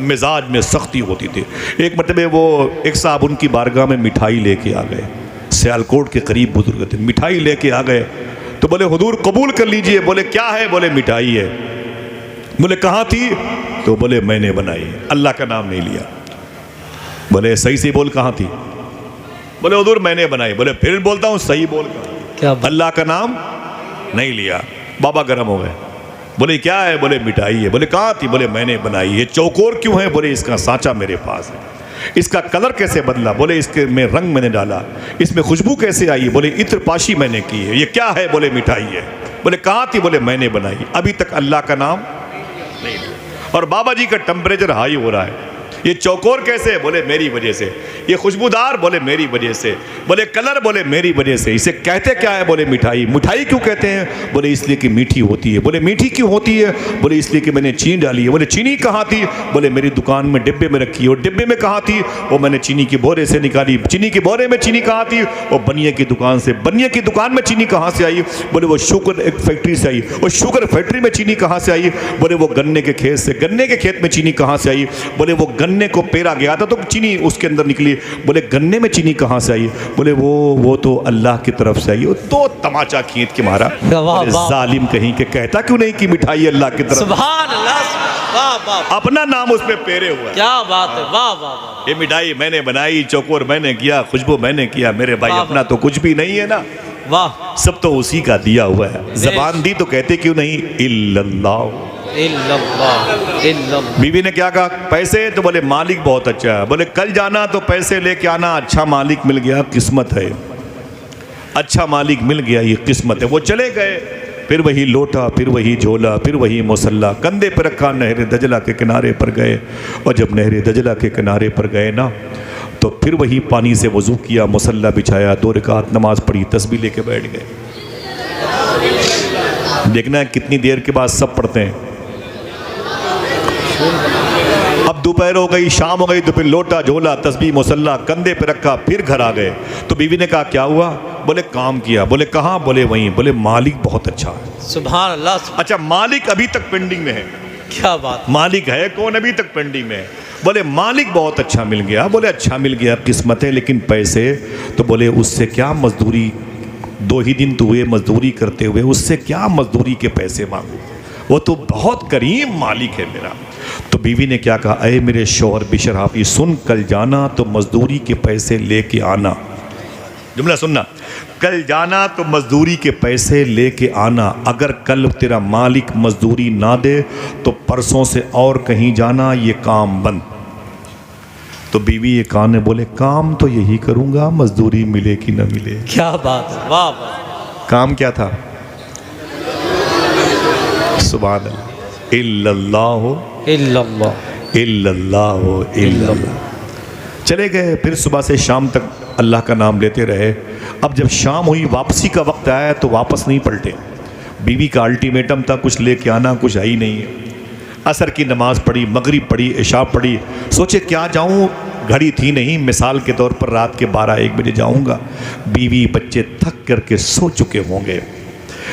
مزاج میں سختی ہوتی تھی. ایک مرتبہ وہ ایک صاحب ان کی بارگاہ میں مٹھائی لے کے آ گئے, سیالکوٹ کے قریب بزرگ تھے, مٹھائی لے کے آ گئے. تو بولے حضور قبول کر لیجئے. بولے کیا ہے؟ بولے مٹھائی ہے. بولے کہاں تھی؟ تو بولے میں نے بنائی. اللہ کا نام نہیں لیا. بولے صحیح سے بول کہاں تھی؟ بولے حضور میں نے بنائی. بولے پھر بولتا ہوں صحیح بول.
کیا
اللہ کا نام نہیں لیا. بابا گرم ہو گئے. بولے کیا ہے؟ بولے مٹھائی ہے. بولے کہاں تھی؟ بولے میں نے بنائی. یہ چوکور کیوں ہے؟ بولے اس کا سانچہ میرے پاس ہے. اس کا کلر کیسے بدلا؟ بولے اس کے میں رنگ میں نے ڈالا. اس میں خوشبو کیسے آئی؟ بولے عطر پاشی میں نے کی ہے. یہ کیا ہے؟ بولے مٹھائی ہے. بولے کہاں تھی؟ بولے میں نے بنائی. ابھی تک اللہ کا نام نہیں لیا. اور بابا جی کا ٹمپریچر ہائی ہو رہا ہے. یہ چوکور کیسے؟ بولے میری وجہ سے. یہ خوشبودار؟ بولے میری وجہ سے. بولے کلر؟ بولے میری وجہ سے. اسے کہتے کیا ہے؟ بولے مٹھائی. مٹھائی کیوں کہتے ہیں؟ بولے اس لیے کہ میٹھی ہوتی ہے. بولے میٹھی کیوں ہوتی ہے؟ بولے اس لیے کہ میں نے چینی ڈالی ہے. بولے چینی کہاں تھی؟ بولے میری دکان میں ڈبے میں رکھی ہے. اور ڈبے میں کہاں تھی؟ وہ میں نے چینی کے بورے سے نکالی. چینی کے بورے میں چینی کہاں تھی؟ وہ بنیے کی دکان سے. بنیے کی دکان میں چینی کہاں سے آئی؟ بولے وہ شوگر ایک فیکٹری سے آئی. وہ شوگر فیکٹری میں چینی کہاں سے آئی؟ بولے وہ گنے کے کھیت سے. گنے کے کھیت میں چینی کہاں سے آئی؟ بولے وہ گنے کو پیرا گیا تھا تو چینی اس کے اندر نکلی. بولے گنے میں چینی کہاں سے آئی؟ بولے وہ تو اللہ کی طرف سے آئی. تو تماچا کھینچ کے مارا. ظالم کہیں کہ کہتا کیوں نہیں کہ مٹھائی اللہ کی طرف.
سبحان اللہ. واہ واہ.
اپنا نام اس پہ پیرے ہوا.
کیا بات ہے. واہ واہ.
یہ مٹھائی میں نے بنائی, چوکور میں نے کیا, خوشبو میں نے کیا. میرے بھائی اپنا تو کچھ بھی نہیں ہے نا.
واہ.
سب تو اسی کا دیا ہوا ہے. زبان دی تو کہتے کیوں نہیں الا اللہ. بیوی نے کیا کہا؟ پیسے؟ تو بولے مالک بہت اچھا ہے. بولے کل جانا تو پیسے لے کے آنا. اچھا مالک مل گیا, قسمت ہے. اچھا مالک مل گیا, یہ قسمت ہے. وہ چلے گئے. پھر وہی لوٹا, پھر وہی جھولا, پھر وہی مصلا کندھے پہ رکھا. نہر دجلہ کے کنارے پر گئے. اور جب نہر دجلہ کے کنارے پر گئے نا تو پھر وہی پانی سے وضو کیا, مصلا بچھایا, 2 رکعت نماز پڑھی, تسبیح لے کے بیٹھ گئے. دیکھنا ہے کتنی دیر کے بعد سب پڑھتے ہیں. اب دوپہر ہو گئی, شام ہو گئی, تو پھر لوٹا, جھولا, تسبیح, مصلا کندھے پہ رکھا, پھر گھر آ گئے. تو بیوی نے کہا کیا ہوا؟ بولے کام کیا. بولے کہاں؟ بولے وہیں. بولے مالک بہت اچھا ہے.
سبحان اللہ.
اچھا مالک ابھی تک پینڈنگ میں ہے.
کیا بات.
مالک ہے کون ابھی تک پینڈنگ میں ہے؟ بولے مالک بہت اچھا مل گیا. بولے اچھا مل گیا, قسمت ہے, لیکن پیسے؟ تو بولے اس سے کیا مزدوری, 2 ہی دن تو ہوئے مزدوری کرتے ہوئے, اس سے کیا مزدوری کے پیسے مانگو, وہ تو بہت کریم مالک ہے میرا. تو بیوی نے کیا کہا؟ اے میرے شوہر بشر حافظ سن, کل جانا تو مزدوری کے پیسے لے کے آنا. جملہ سننا, کل جانا تو مزدوری کے پیسے لے کے آنا. اگر کل تیرا مالک مزدوری نہ دے تو پرسوں سے اور کہیں جانا, یہ کام بند. تو بیوی یہ کان میں بولے کام تو یہی کروں گا، مزدوری ملے کہ نہ ملے۔
کیا بات ہے، واہ واہ۔
کام کیا تھا؟ سبحان اللہ، الا اللہ
الا اللہ،
الا اللہ الا اللہ۔ چلے گئے، پھر صبح سے شام تک اللہ کا نام لیتے رہے۔ اب جب شام ہوئی، واپسی کا وقت آیا تو واپس نہیں پلٹے۔ بیوی کا الٹیمیٹم تھا کچھ لے کے آنا، کچھ ہے ہی نہیں ہے۔ عصر کی نماز پڑھی، مغرب پڑھی، عشاء پڑھی، سوچے کیا جاؤں، گھڑی تھی نہیں، مثال کے طور پر رات کے 12-1 بجے جاؤں گا، بیوی بچے تھک کر کے سو چکے ہوں گے،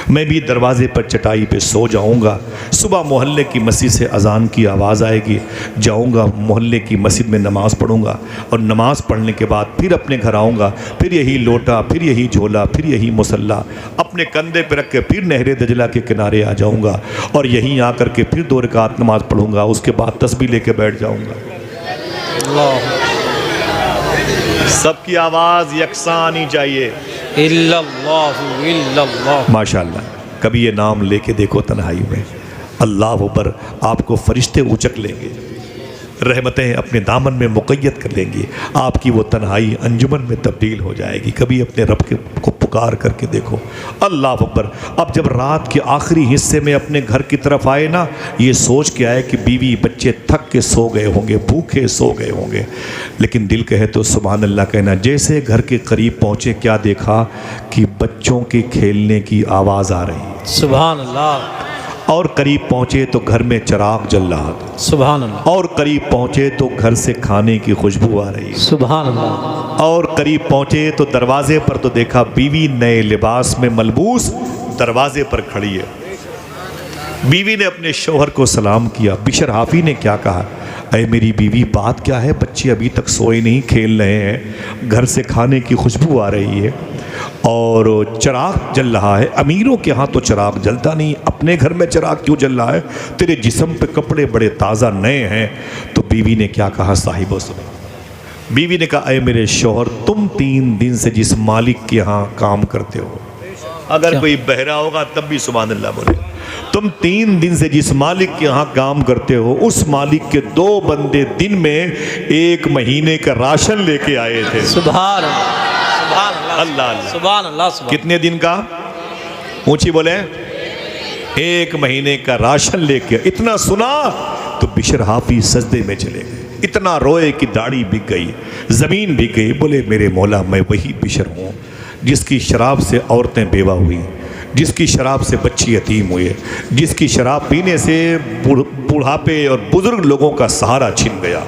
میں بھی دروازے پر چٹائی پہ سو جاؤں گا۔ صبح محلے کی مسجد سے اذان کی آواز آئے گی، جاؤں گا محلے کی مسجد میں نماز پڑھوں گا، اور نماز پڑھنے کے بعد پھر اپنے گھر آؤں گا، پھر یہی لوٹا، پھر یہی جھولا، پھر یہی مصلی اپنے کندھے پہ رکھ کے پھر نہر دجلہ کے کنارے آ جاؤں گا، اور یہیں آ کر کے پھر 2 رکعت نماز پڑھوں گا، اس کے بعد تسبیح لے کے بیٹھ جاؤں گا۔ سب کی آواز یکساں آنی چاہیے،
الا اللہ الا اللہ۔
ماشاءاللہ۔ کبھی یہ نام لے کے دیکھو تنہائی میں، اللہ اکبر، آپ کو فرشتے اچک لیں گے، رحمتیں اپنے دامن میں مقید کر لیں گی، آپ کی وہ تنہائی انجمن میں تبدیل ہو جائے گی۔ کبھی اپنے رب کو پکار کر کے دیکھو، اللہ اکبر۔ اب جب رات کے آخری حصے میں اپنے گھر کی طرف آئے نا، یہ سوچ کے آئے کہ بیوی بچے تھک کے سو گئے ہوں گے، بھوکے سو گئے ہوں گے، لیکن دل کہے تو سبحان اللہ کہنا۔ جیسے گھر کے قریب پہنچے، کیا دیکھا کہ بچوں کے کھیلنے کی آواز آ رہی ہے،
سبحان اللہ،
اور قریب پہنچے تو گھر میں چراغ جل رہا تھا،
سبحان اللہ،
اور قریب پہنچے تو گھر سے کھانے کی خوشبو آ رہی ہے،
سبحان اللہ،
اور قریب پہنچے تو دروازے پر تو دیکھا بیوی نئے لباس میں ملبوس دروازے پر کھڑی ہے۔ بیوی نے اپنے شوہر کو سلام کیا۔ بشر حافی نے کیا کہا؟ اے میری بیوی، بات کیا ہے؟ بچے ابھی تک سوئے نہیں، کھیل رہے ہیں، گھر سے کھانے کی خوشبو آ رہی ہے اور چراغ جل رہا ہے۔ امیروں کے ہاں تو چراغ جلتا نہیں، اپنے گھر میں چراغ کیوں جل رہا ہے؟ تیرے جسم پہ کپڑے بڑے تازہ نئے ہیں۔ تو بیوی نے کیا کہا صاحب و سلام؟ بیوی نے کہا اے میرے شوہر، تم 3 دن سے جس مالک کے ہاں کام کرتے ہو، اگر کوئی بہرا ہوگا تب بھی سبحان اللہ بولے، تم 3 دن سے جس مالک کے ہاں کام کرتے ہو، اس مالک کے 2 بندے دن میں 1 مہینے کا راشن لے کے آئے تھے۔
سبحان اللہ، سبحان اللہ،
اللہ،
سبحان اللہ، سبحان
کتنے دن کا؟ اونچی بولے، 1 مہینے کا راشن لے کے۔ اتنا سنا تو بشر حافی سجدے میں چلے گئے، اتنا روئے کہ داڑھی بک گئی، زمین بک گئی۔ بولے میرے مولا، میں وہی بشر ہوں جس کی شراب سے عورتیں بیوہ ہوئی، جس کی شراب سے بچی یتیم ہوئے، جس کی شراب پینے سے بوڑھاپے اور بزرگ لوگوں کا سہارا چھن گیا۔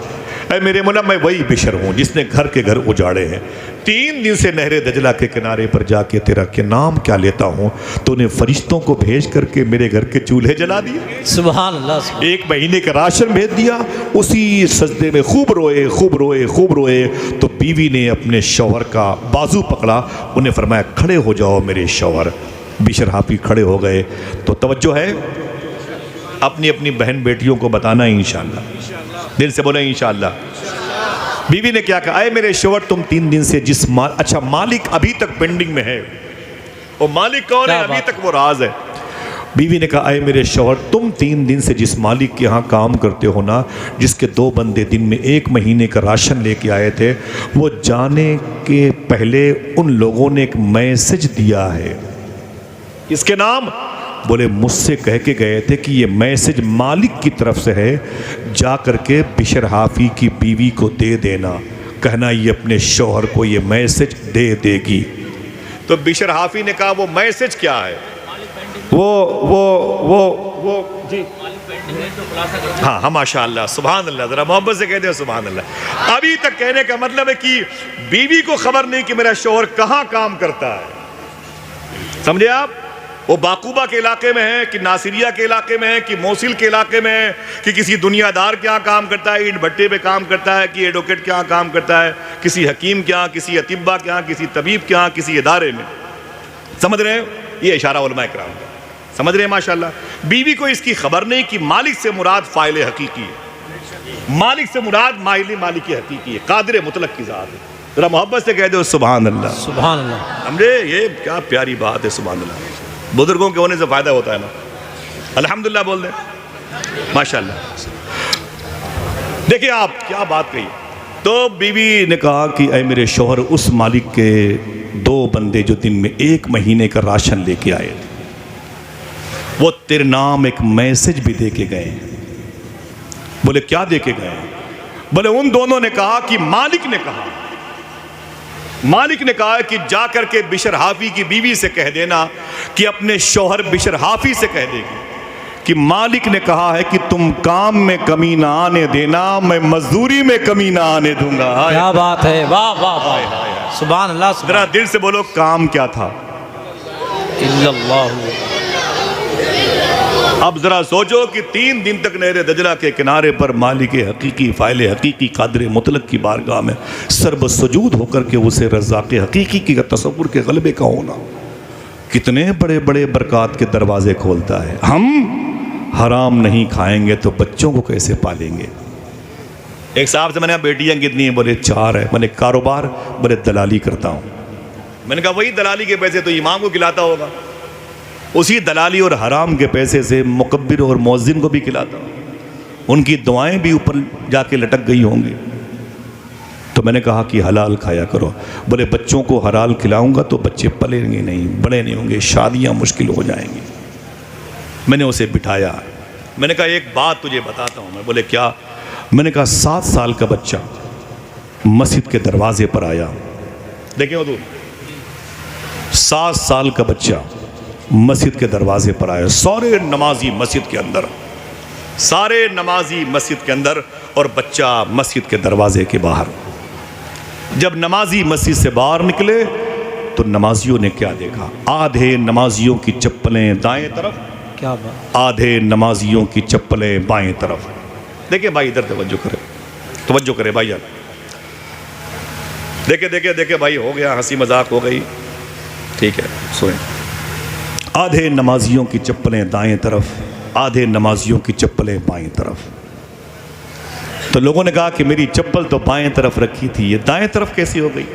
اے میرے مولا، میں وہی بشر ہوں جس نے گھر کے گھر اجاڑے ہیں۔ 3 دن سے نہر دجلہ کے کنارے پر جا کے تیرا کے نام کیا لیتا ہوں، تو نے فرشتوں کو بھیج کر کے میرے گھر کے چولہے جلا دیے،
سبحان اللہ،
1 مہینے کا راشن بھیج دیا۔ اسی سجدے میں خوب روئے، خوب روئے، خوب روئے۔ تو بیوی نے اپنے شوہر کا بازو پکڑا، انہیں فرمایا کھڑے ہو جاؤ میرے شوہر۔ بشر حافی کھڑے ہو گئے۔ تو توجہ ہے، اپنی اپنی بہن بیٹیوں کو بتانا ہے انشاءاللہ، دل سے بولیں انشاءاللہ۔ بیوی نے کیا کہا؟ اے میرے شوہر، تم 3 دن سے جس اچھا مالک ابھی تک پینڈنگ میں ہے، وہ مالک کون ہے؟ ابھی تک وہ راز ہے۔ بیوی نے کہا اے میرے شوہر، تم 3 دن سے جس مالک کے ہاں کام کرتے ہو نا، جس کے 2 بندے دن میں 1 مہینے کا راشن لے کے آئے تھے، وہ جانے کے پہلے ان لوگوں نے ایک میسج دیا ہے۔ اس کے نام؟ بولے مجھ سے کہہ کے گئے تھے کہ یہ میسج مالک کی طرف سے ہے، جا کر کے بشر حافی کی بیوی کو دے دینا، کہنا یہ اپنے شوہر کو یہ میسج دے دے گی۔ تو بشر حافی نے کہا وہ میسج کیا ہے؟ وہ جی ہاں ماشاءاللہ، سبحان اللہ، ذرا محبت سے کہہ دیں سبحان اللہ۔ ابھی تک کہنے کا مطلب ہے کہ بیوی کو خبر نہیں کہ میرا شوہر کہاں کام کرتا ہے، سمجھے آپ؟ وہ باقوبہ کے علاقے میں ہے کہ ناصریہ کے علاقے میں ہے کہ موصل کے علاقے میں ہے کہ کسی دنیا دار کے یہاں کام کرتا ہے، اینٹ بھٹے پہ کام کرتا ہے کہ ایڈوکیٹ کے یہاں کام کرتا ہے، کسی حکیم کے یہاں، کسی اطباء کے یہاں، کسی طبیب کے یہاں، کسی ادارے میں۔ سمجھ رہے ہیں؟ یہ اشارہ علماء کرام کا، سمجھ رہے ہیں ماشاءاللہ۔ بیوی کو اس کی خبر نہیں کہ مالک سے مراد فاعل حقیقی ہے، مالک سے مراد مالک حقیقی ہے، قادر مطلق کی ذات ہے۔ ذرا محبت سے کہہ دو سبحان اللہ،
سبحان اللہ،
سمجھے؟ یہ کیا پیاری بات ہے، سبحان اللہ۔ بزرگوں کے ہونے سے فائدہ ہوتا ہے نا، الحمدللہ بول دیں ماشاءاللہ۔ دیکھیں آپ کیا بات کہی، تو بیوی نے کہا کہ اے میرے شوہر، اس مالک کے 2 بندے جو دن میں 1 مہینے کا راشن لے کے آئے تھے، وہ تیرے نام ایک میسج بھی دے کے گئے. بولے کیا دے کے گئے؟ بولے ان دونوں نے کہا کہ مالک نے کہا کہ جا کر کے بشر حافی کی بیوی سے کہہ دینا کہ اپنے شوہر بشر حافی سے کہہ دے گی کہ مالک نے کہا ہے کہ تم کام میں کمی نہ آنے دینا، میں مزدوری میں کمی نہ آنے دوں گا.
کیا بات ہے، واہ واہ واہ، سبحان اللہ.
ذرا دل سے بولو، کام کیا تھا؟
الا اللہ.
اب ذرا سوچو کہ 3 دن تک نہر دجلہ کے کنارے پر مالک حقیقی، فاعل حقیقی، قادر مطلق کی بارگاہ میں سرب سجود ہو کر کے اسے رزاق حقیقی کی تصور کے غلبے کا ہونا کتنے بڑے بڑے برکات کے دروازے کھولتا ہے. ہم حرام نہیں کھائیں گے تو بچوں کو کیسے پالیں گے؟ ایک صاحب سے میں نے کہا بیٹیاں کتنی ہیں؟ بولے 4 ہیں. میں نے کاروبار؟ بولے دلالی کرتا ہوں. میں نے کہا وہی دلالی کے پیسے تو امام کو کھلاتا ہوگا. اسی دلالی اور حرام کے پیسے سے مکبر اور مؤذن کو بھی کھلاتا ہوں. ان کی دعائیں بھی اوپر جا کے لٹک گئی ہوں گی. تو میں نے کہا کہ حلال کھایا کرو. بولے بچوں کو حلال کھلاؤں گا تو بچے پلیں گے نہیں، بڑے نہیں ہوں گے، شادیاں مشکل ہو جائیں گی. میں نے اسے بٹھایا. میں نے کہا ایک بات تجھے بتاتا ہوں. میں بولے کیا؟ میں نے کہا 7 سال کا بچہ مسجد کے دروازے پر آیا. دیکھیں حضور، 7 سال کا بچہ مسجد کے دروازے پر آیا. سارے نمازی مسجد کے اندر اور بچہ مسجد کے دروازے کے باہر. جب نمازی مسجد سے باہر نکلے تو نمازیوں نے کیا دیکھا؟ آدھے نمازیوں کی چپلیں دائیں طرف،
کیا بات.
آدھے نمازیوں کی چپلیں بائیں طرف. دیکھیں بھائی ادھر توجہ کرے بھائی یار. دیکھیں بھائی، ہو گیا، ہنسی مذاق ہو گئی، ٹھیک ہے، سوئیں. آدھے نمازیوں کی چپلیں دائیں طرف، آدھے نمازیوں کی چپلیں بائیں طرف. تو لوگوں نے کہا کہ میری چپل تو بائیں طرف رکھی تھی، یہ دائیں طرف کیسی ہو گئی؟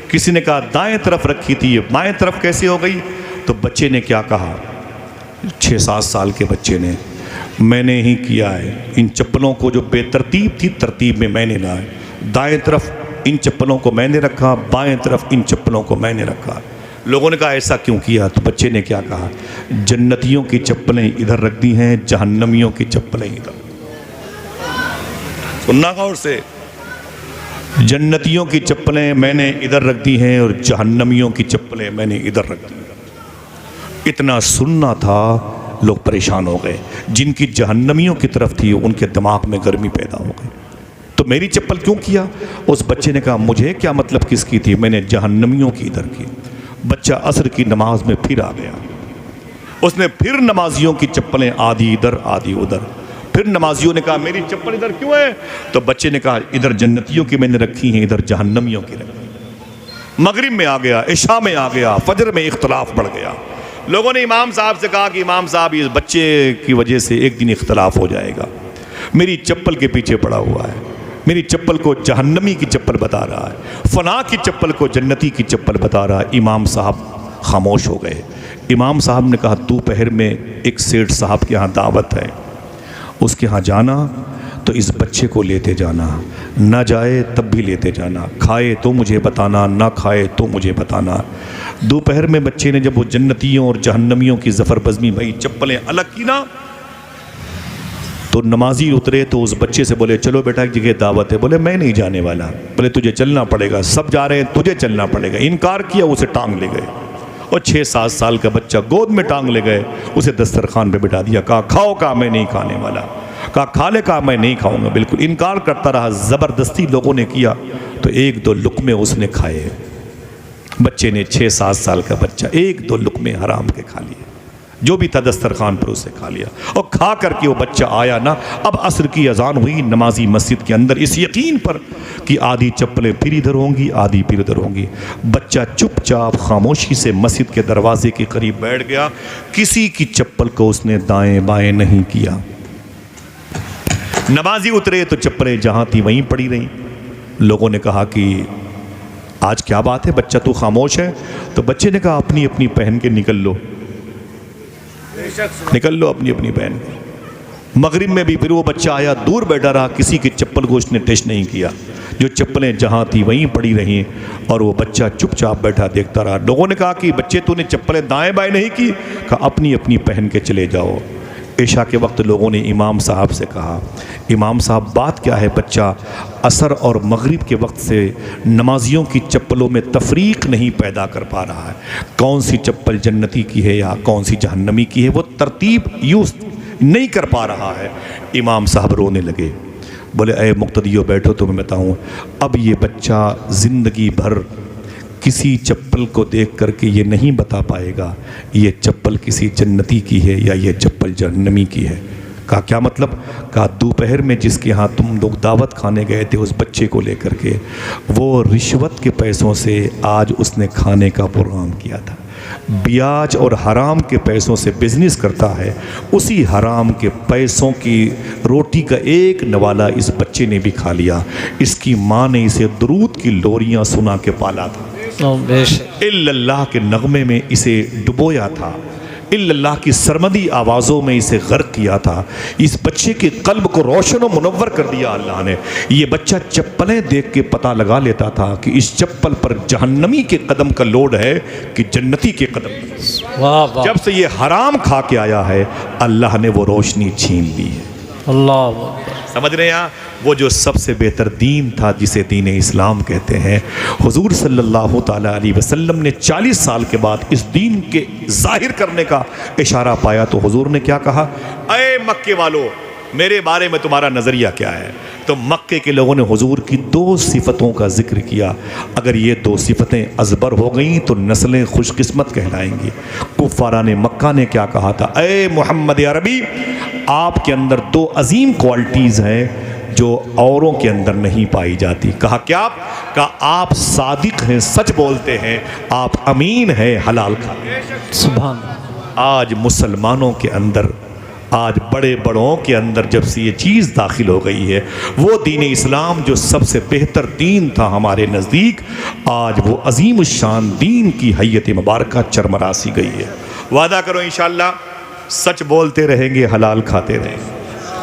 کسی نے کہا دائیں طرف رکھی تھی، یہ بائیں طرف کیسی ہو گئی؟ تو بچے نے کیا کہا؟ 6-7 سال کے بچے نے، میں نے ہی کیا ہے. ان چپلوں کو جو بے ترتیب تھی، ترتیب میں میں نے لائے. دائیں طرف ان چپلوں کو میں نے رکھا، بائیں طرف ان چپلوں کو میں نے رکھا. لوگوں نے کہا ایسا کیوں کیا؟ تو بچے نے کیا کہا؟ جنتیوں کی چپلیں ادھر رکھ دی ہیں، جہنمیوں کی چپلیں ادھر. سننا غور سے، جنتیوں کی چپلیں میں نے ادھر رکھ دی ہیں اور جہنمیوں کی چپلیں میں نے ادھر رکھ دی. اتنا سننا تھا، لوگ پریشان ہو گئے. جن کی جہنمیوں کی طرف تھی ان کے دماغ میں گرمی پیدا ہو گئی. تو میری چپل کیوں کیا؟ اس بچے نے کہا مجھے کیا مطلب کس کی تھی، میں نے جہنمیوں کی ادھر کی. بچہ عصر کی نماز میں پھر آ گیا. اس نے پھر نمازیوں کی چپلیں آدھی ادھر آدھی ادھر. پھر نمازیوں نے کہا میری چپل ادھر کیوں ہے؟ تو بچے نے کہا ادھر جنتیوں کی میں نے رکھی ہیں، ادھر جہنمیوں کی رکھی. مغرب میں آ گیا، عشاء میں آ گیا، فجر میں اختلاف بڑھ گیا. لوگوں نے امام صاحب سے کہا کہ امام صاحب اس بچے کی وجہ سے ایک دن اختلاف ہو جائے گا. میری چپل کے پیچھے پڑا ہوا ہے، میری چپل کو جہنمی کی چپل بتا رہا ہے، فنا کی چپل کو جنتی کی چپل بتا رہا ہے. امام صاحب خاموش ہو گئے. امام صاحب نے کہا دوپہر میں ایک سیٹھ صاحب کے ہاں دعوت ہے، اس کے ہاں جانا تو اس بچے کو لیتے جانا، نہ جائے تب بھی لیتے جانا، کھائے تو مجھے بتانا، نہ کھائے تو مجھے بتانا. دوپہر میں بچے نے جب وہ جنتیوں اور جہنمیوں کی ظفر بزمی بھائی چپلیں الگ کی نا، تو نمازی اترے تو اس بچے سے بولے چلو بیٹا ایک جگہ دعوت ہے. بولے میں نہیں جانے والا. بولے تجھے چلنا پڑے گا، سب جا رہے ہیں تجھے چلنا پڑے گا. انکار کیا، اسے ٹانگ لے گئے. اور 6-7 سال کا بچہ گود میں ٹانگ لے گئے، اسے دسترخوان پہ بٹھا دیا. کہا کھاؤ، کہا میں نہیں کھانے والا. کہا کھا لے، کہا میں نہیں کھاؤں گا. بالکل انکار کرتا رہا. زبردستی لوگوں نے کیا تو 1-2 لقمے اس نے کھائے. بچے نے 6-7 سال کا بچہ 1-2 لقمے حرام کے کھا لیے، جو بھی تھا دسترخوان پر اسے کھا لیا. اور کھا کر کے وہ بچہ آیا نا. اب عصر کی اذان ہوئی نمازی مسجد کے اندر، اس یقین پر کہ آدھی چپلیں پھر ادھر ہوں گی آدھی پھر ادھر ہوں گی. بچہ چپ چاپ خاموشی سے مسجد کے دروازے کے قریب بیٹھ گیا. کسی کی چپل کو اس نے دائیں بائیں نہیں کیا. نمازی اترے تو چپلیں جہاں تھی وہیں پڑی رہیں. لوگوں نے کہا کہ آج کیا بات ہے، بچہ تو خاموش ہے. تو بچے نے کہا اپنی اپنی پہن کے نکل لو، نکل لو اپنی اپنی پہن کے. مغرب میں بھی پھر وہ بچہ آیا، دور بیٹھا رہا، کسی کی چپل کو اس نے ٹچ نہیں کیا، جو چپلیں جہاں تھی وہیں پڑی رہیں، اور وہ بچہ چپ چاپ بیٹھا دیکھتا رہا۔ لوگوں نے کہا کہ بچے تو نے چپلیں دائیں بائیں نہیں کی، کہا اپنی اپنی پہن کے چلے جاؤ۔ عشاء کے وقت لوگوں نے امام صاحب سے کہا، امام صاحب بات کیا ہے؟ بچہ عصر اور مغرب کے وقت سے نمازیوں کی چپلوں میں تفریق نہیں پیدا کر پا رہا ہے، کون سی چپل جنتی کی ہے یا کون سی جہنمی کی ہے، وہ ترتیب یوں نہیں کر پا رہا ہے۔ امام صاحب رونے لگے، بولے اے مقتدیو بیٹھو، تمہیں بتاؤں، اب یہ بچہ زندگی بھر کسی چپل کو دیکھ کر کے یہ نہیں بتا پائے گا یہ چپل کسی جنتی کی ہے یا یہ چپل جہنمی کی ہے۔ کہا کیا مطلب؟ کہا دوپہر میں جس کے ہاں تم لوگ دعوت کھانے گئے تھے اس بچے کو لے کر کے، وہ رشوت کے پیسوں سے آج اس نے کھانے کا پروگرام کیا تھا، بیاج اور حرام کے پیسوں سے بزنس کرتا ہے، اسی حرام کے پیسوں کی روٹی کا ایک نوالا اس بچے نے بھی کھا لیا، اس کی ماں نے اسے درود کی لوریاں سنا کے پالا تھا، الا اللہ کے نغمے میں اسے ڈبویا تھا، الا اللہ کی سرمدی آوازوں میں اسے غرق کیا تھا، اس بچے کے قلب کو روشن و منور کر دیا اللہ نے۔ یہ بچہ چپلیں دیکھ کے پتہ لگا لیتا تھا کہ اس چپل پر جہنمی کے قدم کا لوڈ ہے کہ جنتی کے قدم۔ جب سے یہ حرام کھا کے آیا ہے اللہ نے وہ روشنی چھین لی ہے۔
اللہ
سمجھ رہے ہیں؟ وہ جو سب سے بہتر دین تھا جسے دین اسلام کہتے ہیں، حضور صلی اللہ تعالیٰ علیہ وسلم نے 40 سال کے بعد اس دین کے ظاہر کرنے کا اشارہ پایا تو حضور نے کیا کہا؟ اے مکے والو، میرے بارے میں تمہارا نظریہ کیا ہے؟ تو مکے کے لوگوں نے حضور کی 2 صفتوں کا ذکر کیا، اگر یہ 2 صفتیں ازبر ہو گئیں تو نسلیں خوش قسمت کہلائیں گی۔ کفاران مکہ نے کیا کہا تھا؟ اے محمد عربی، آپ کے اندر 2 عظیم کوالٹیز ہیں جو اوروں کے اندر نہیں پائی جاتی۔ کہا کیا؟ کہا آپ صادق ہیں، سچ بولتے ہیں، آپ امین ہیں، حلال کھاتے ہیں۔
سبحان۔
آج مسلمانوں کے اندر، آج بڑے بڑوں کے اندر جب سے یہ چیز داخل ہو گئی ہے، وہ دین اسلام جو سب سے بہتر دین تھا ہمارے نزدیک، آج وہ عظیم الشان دین کی حیت مبارکہ چرمراسی گئی ہے۔ وعدہ کرو انشاءاللہ سچ بولتے رہیں گے، حلال کھاتے رہیں گے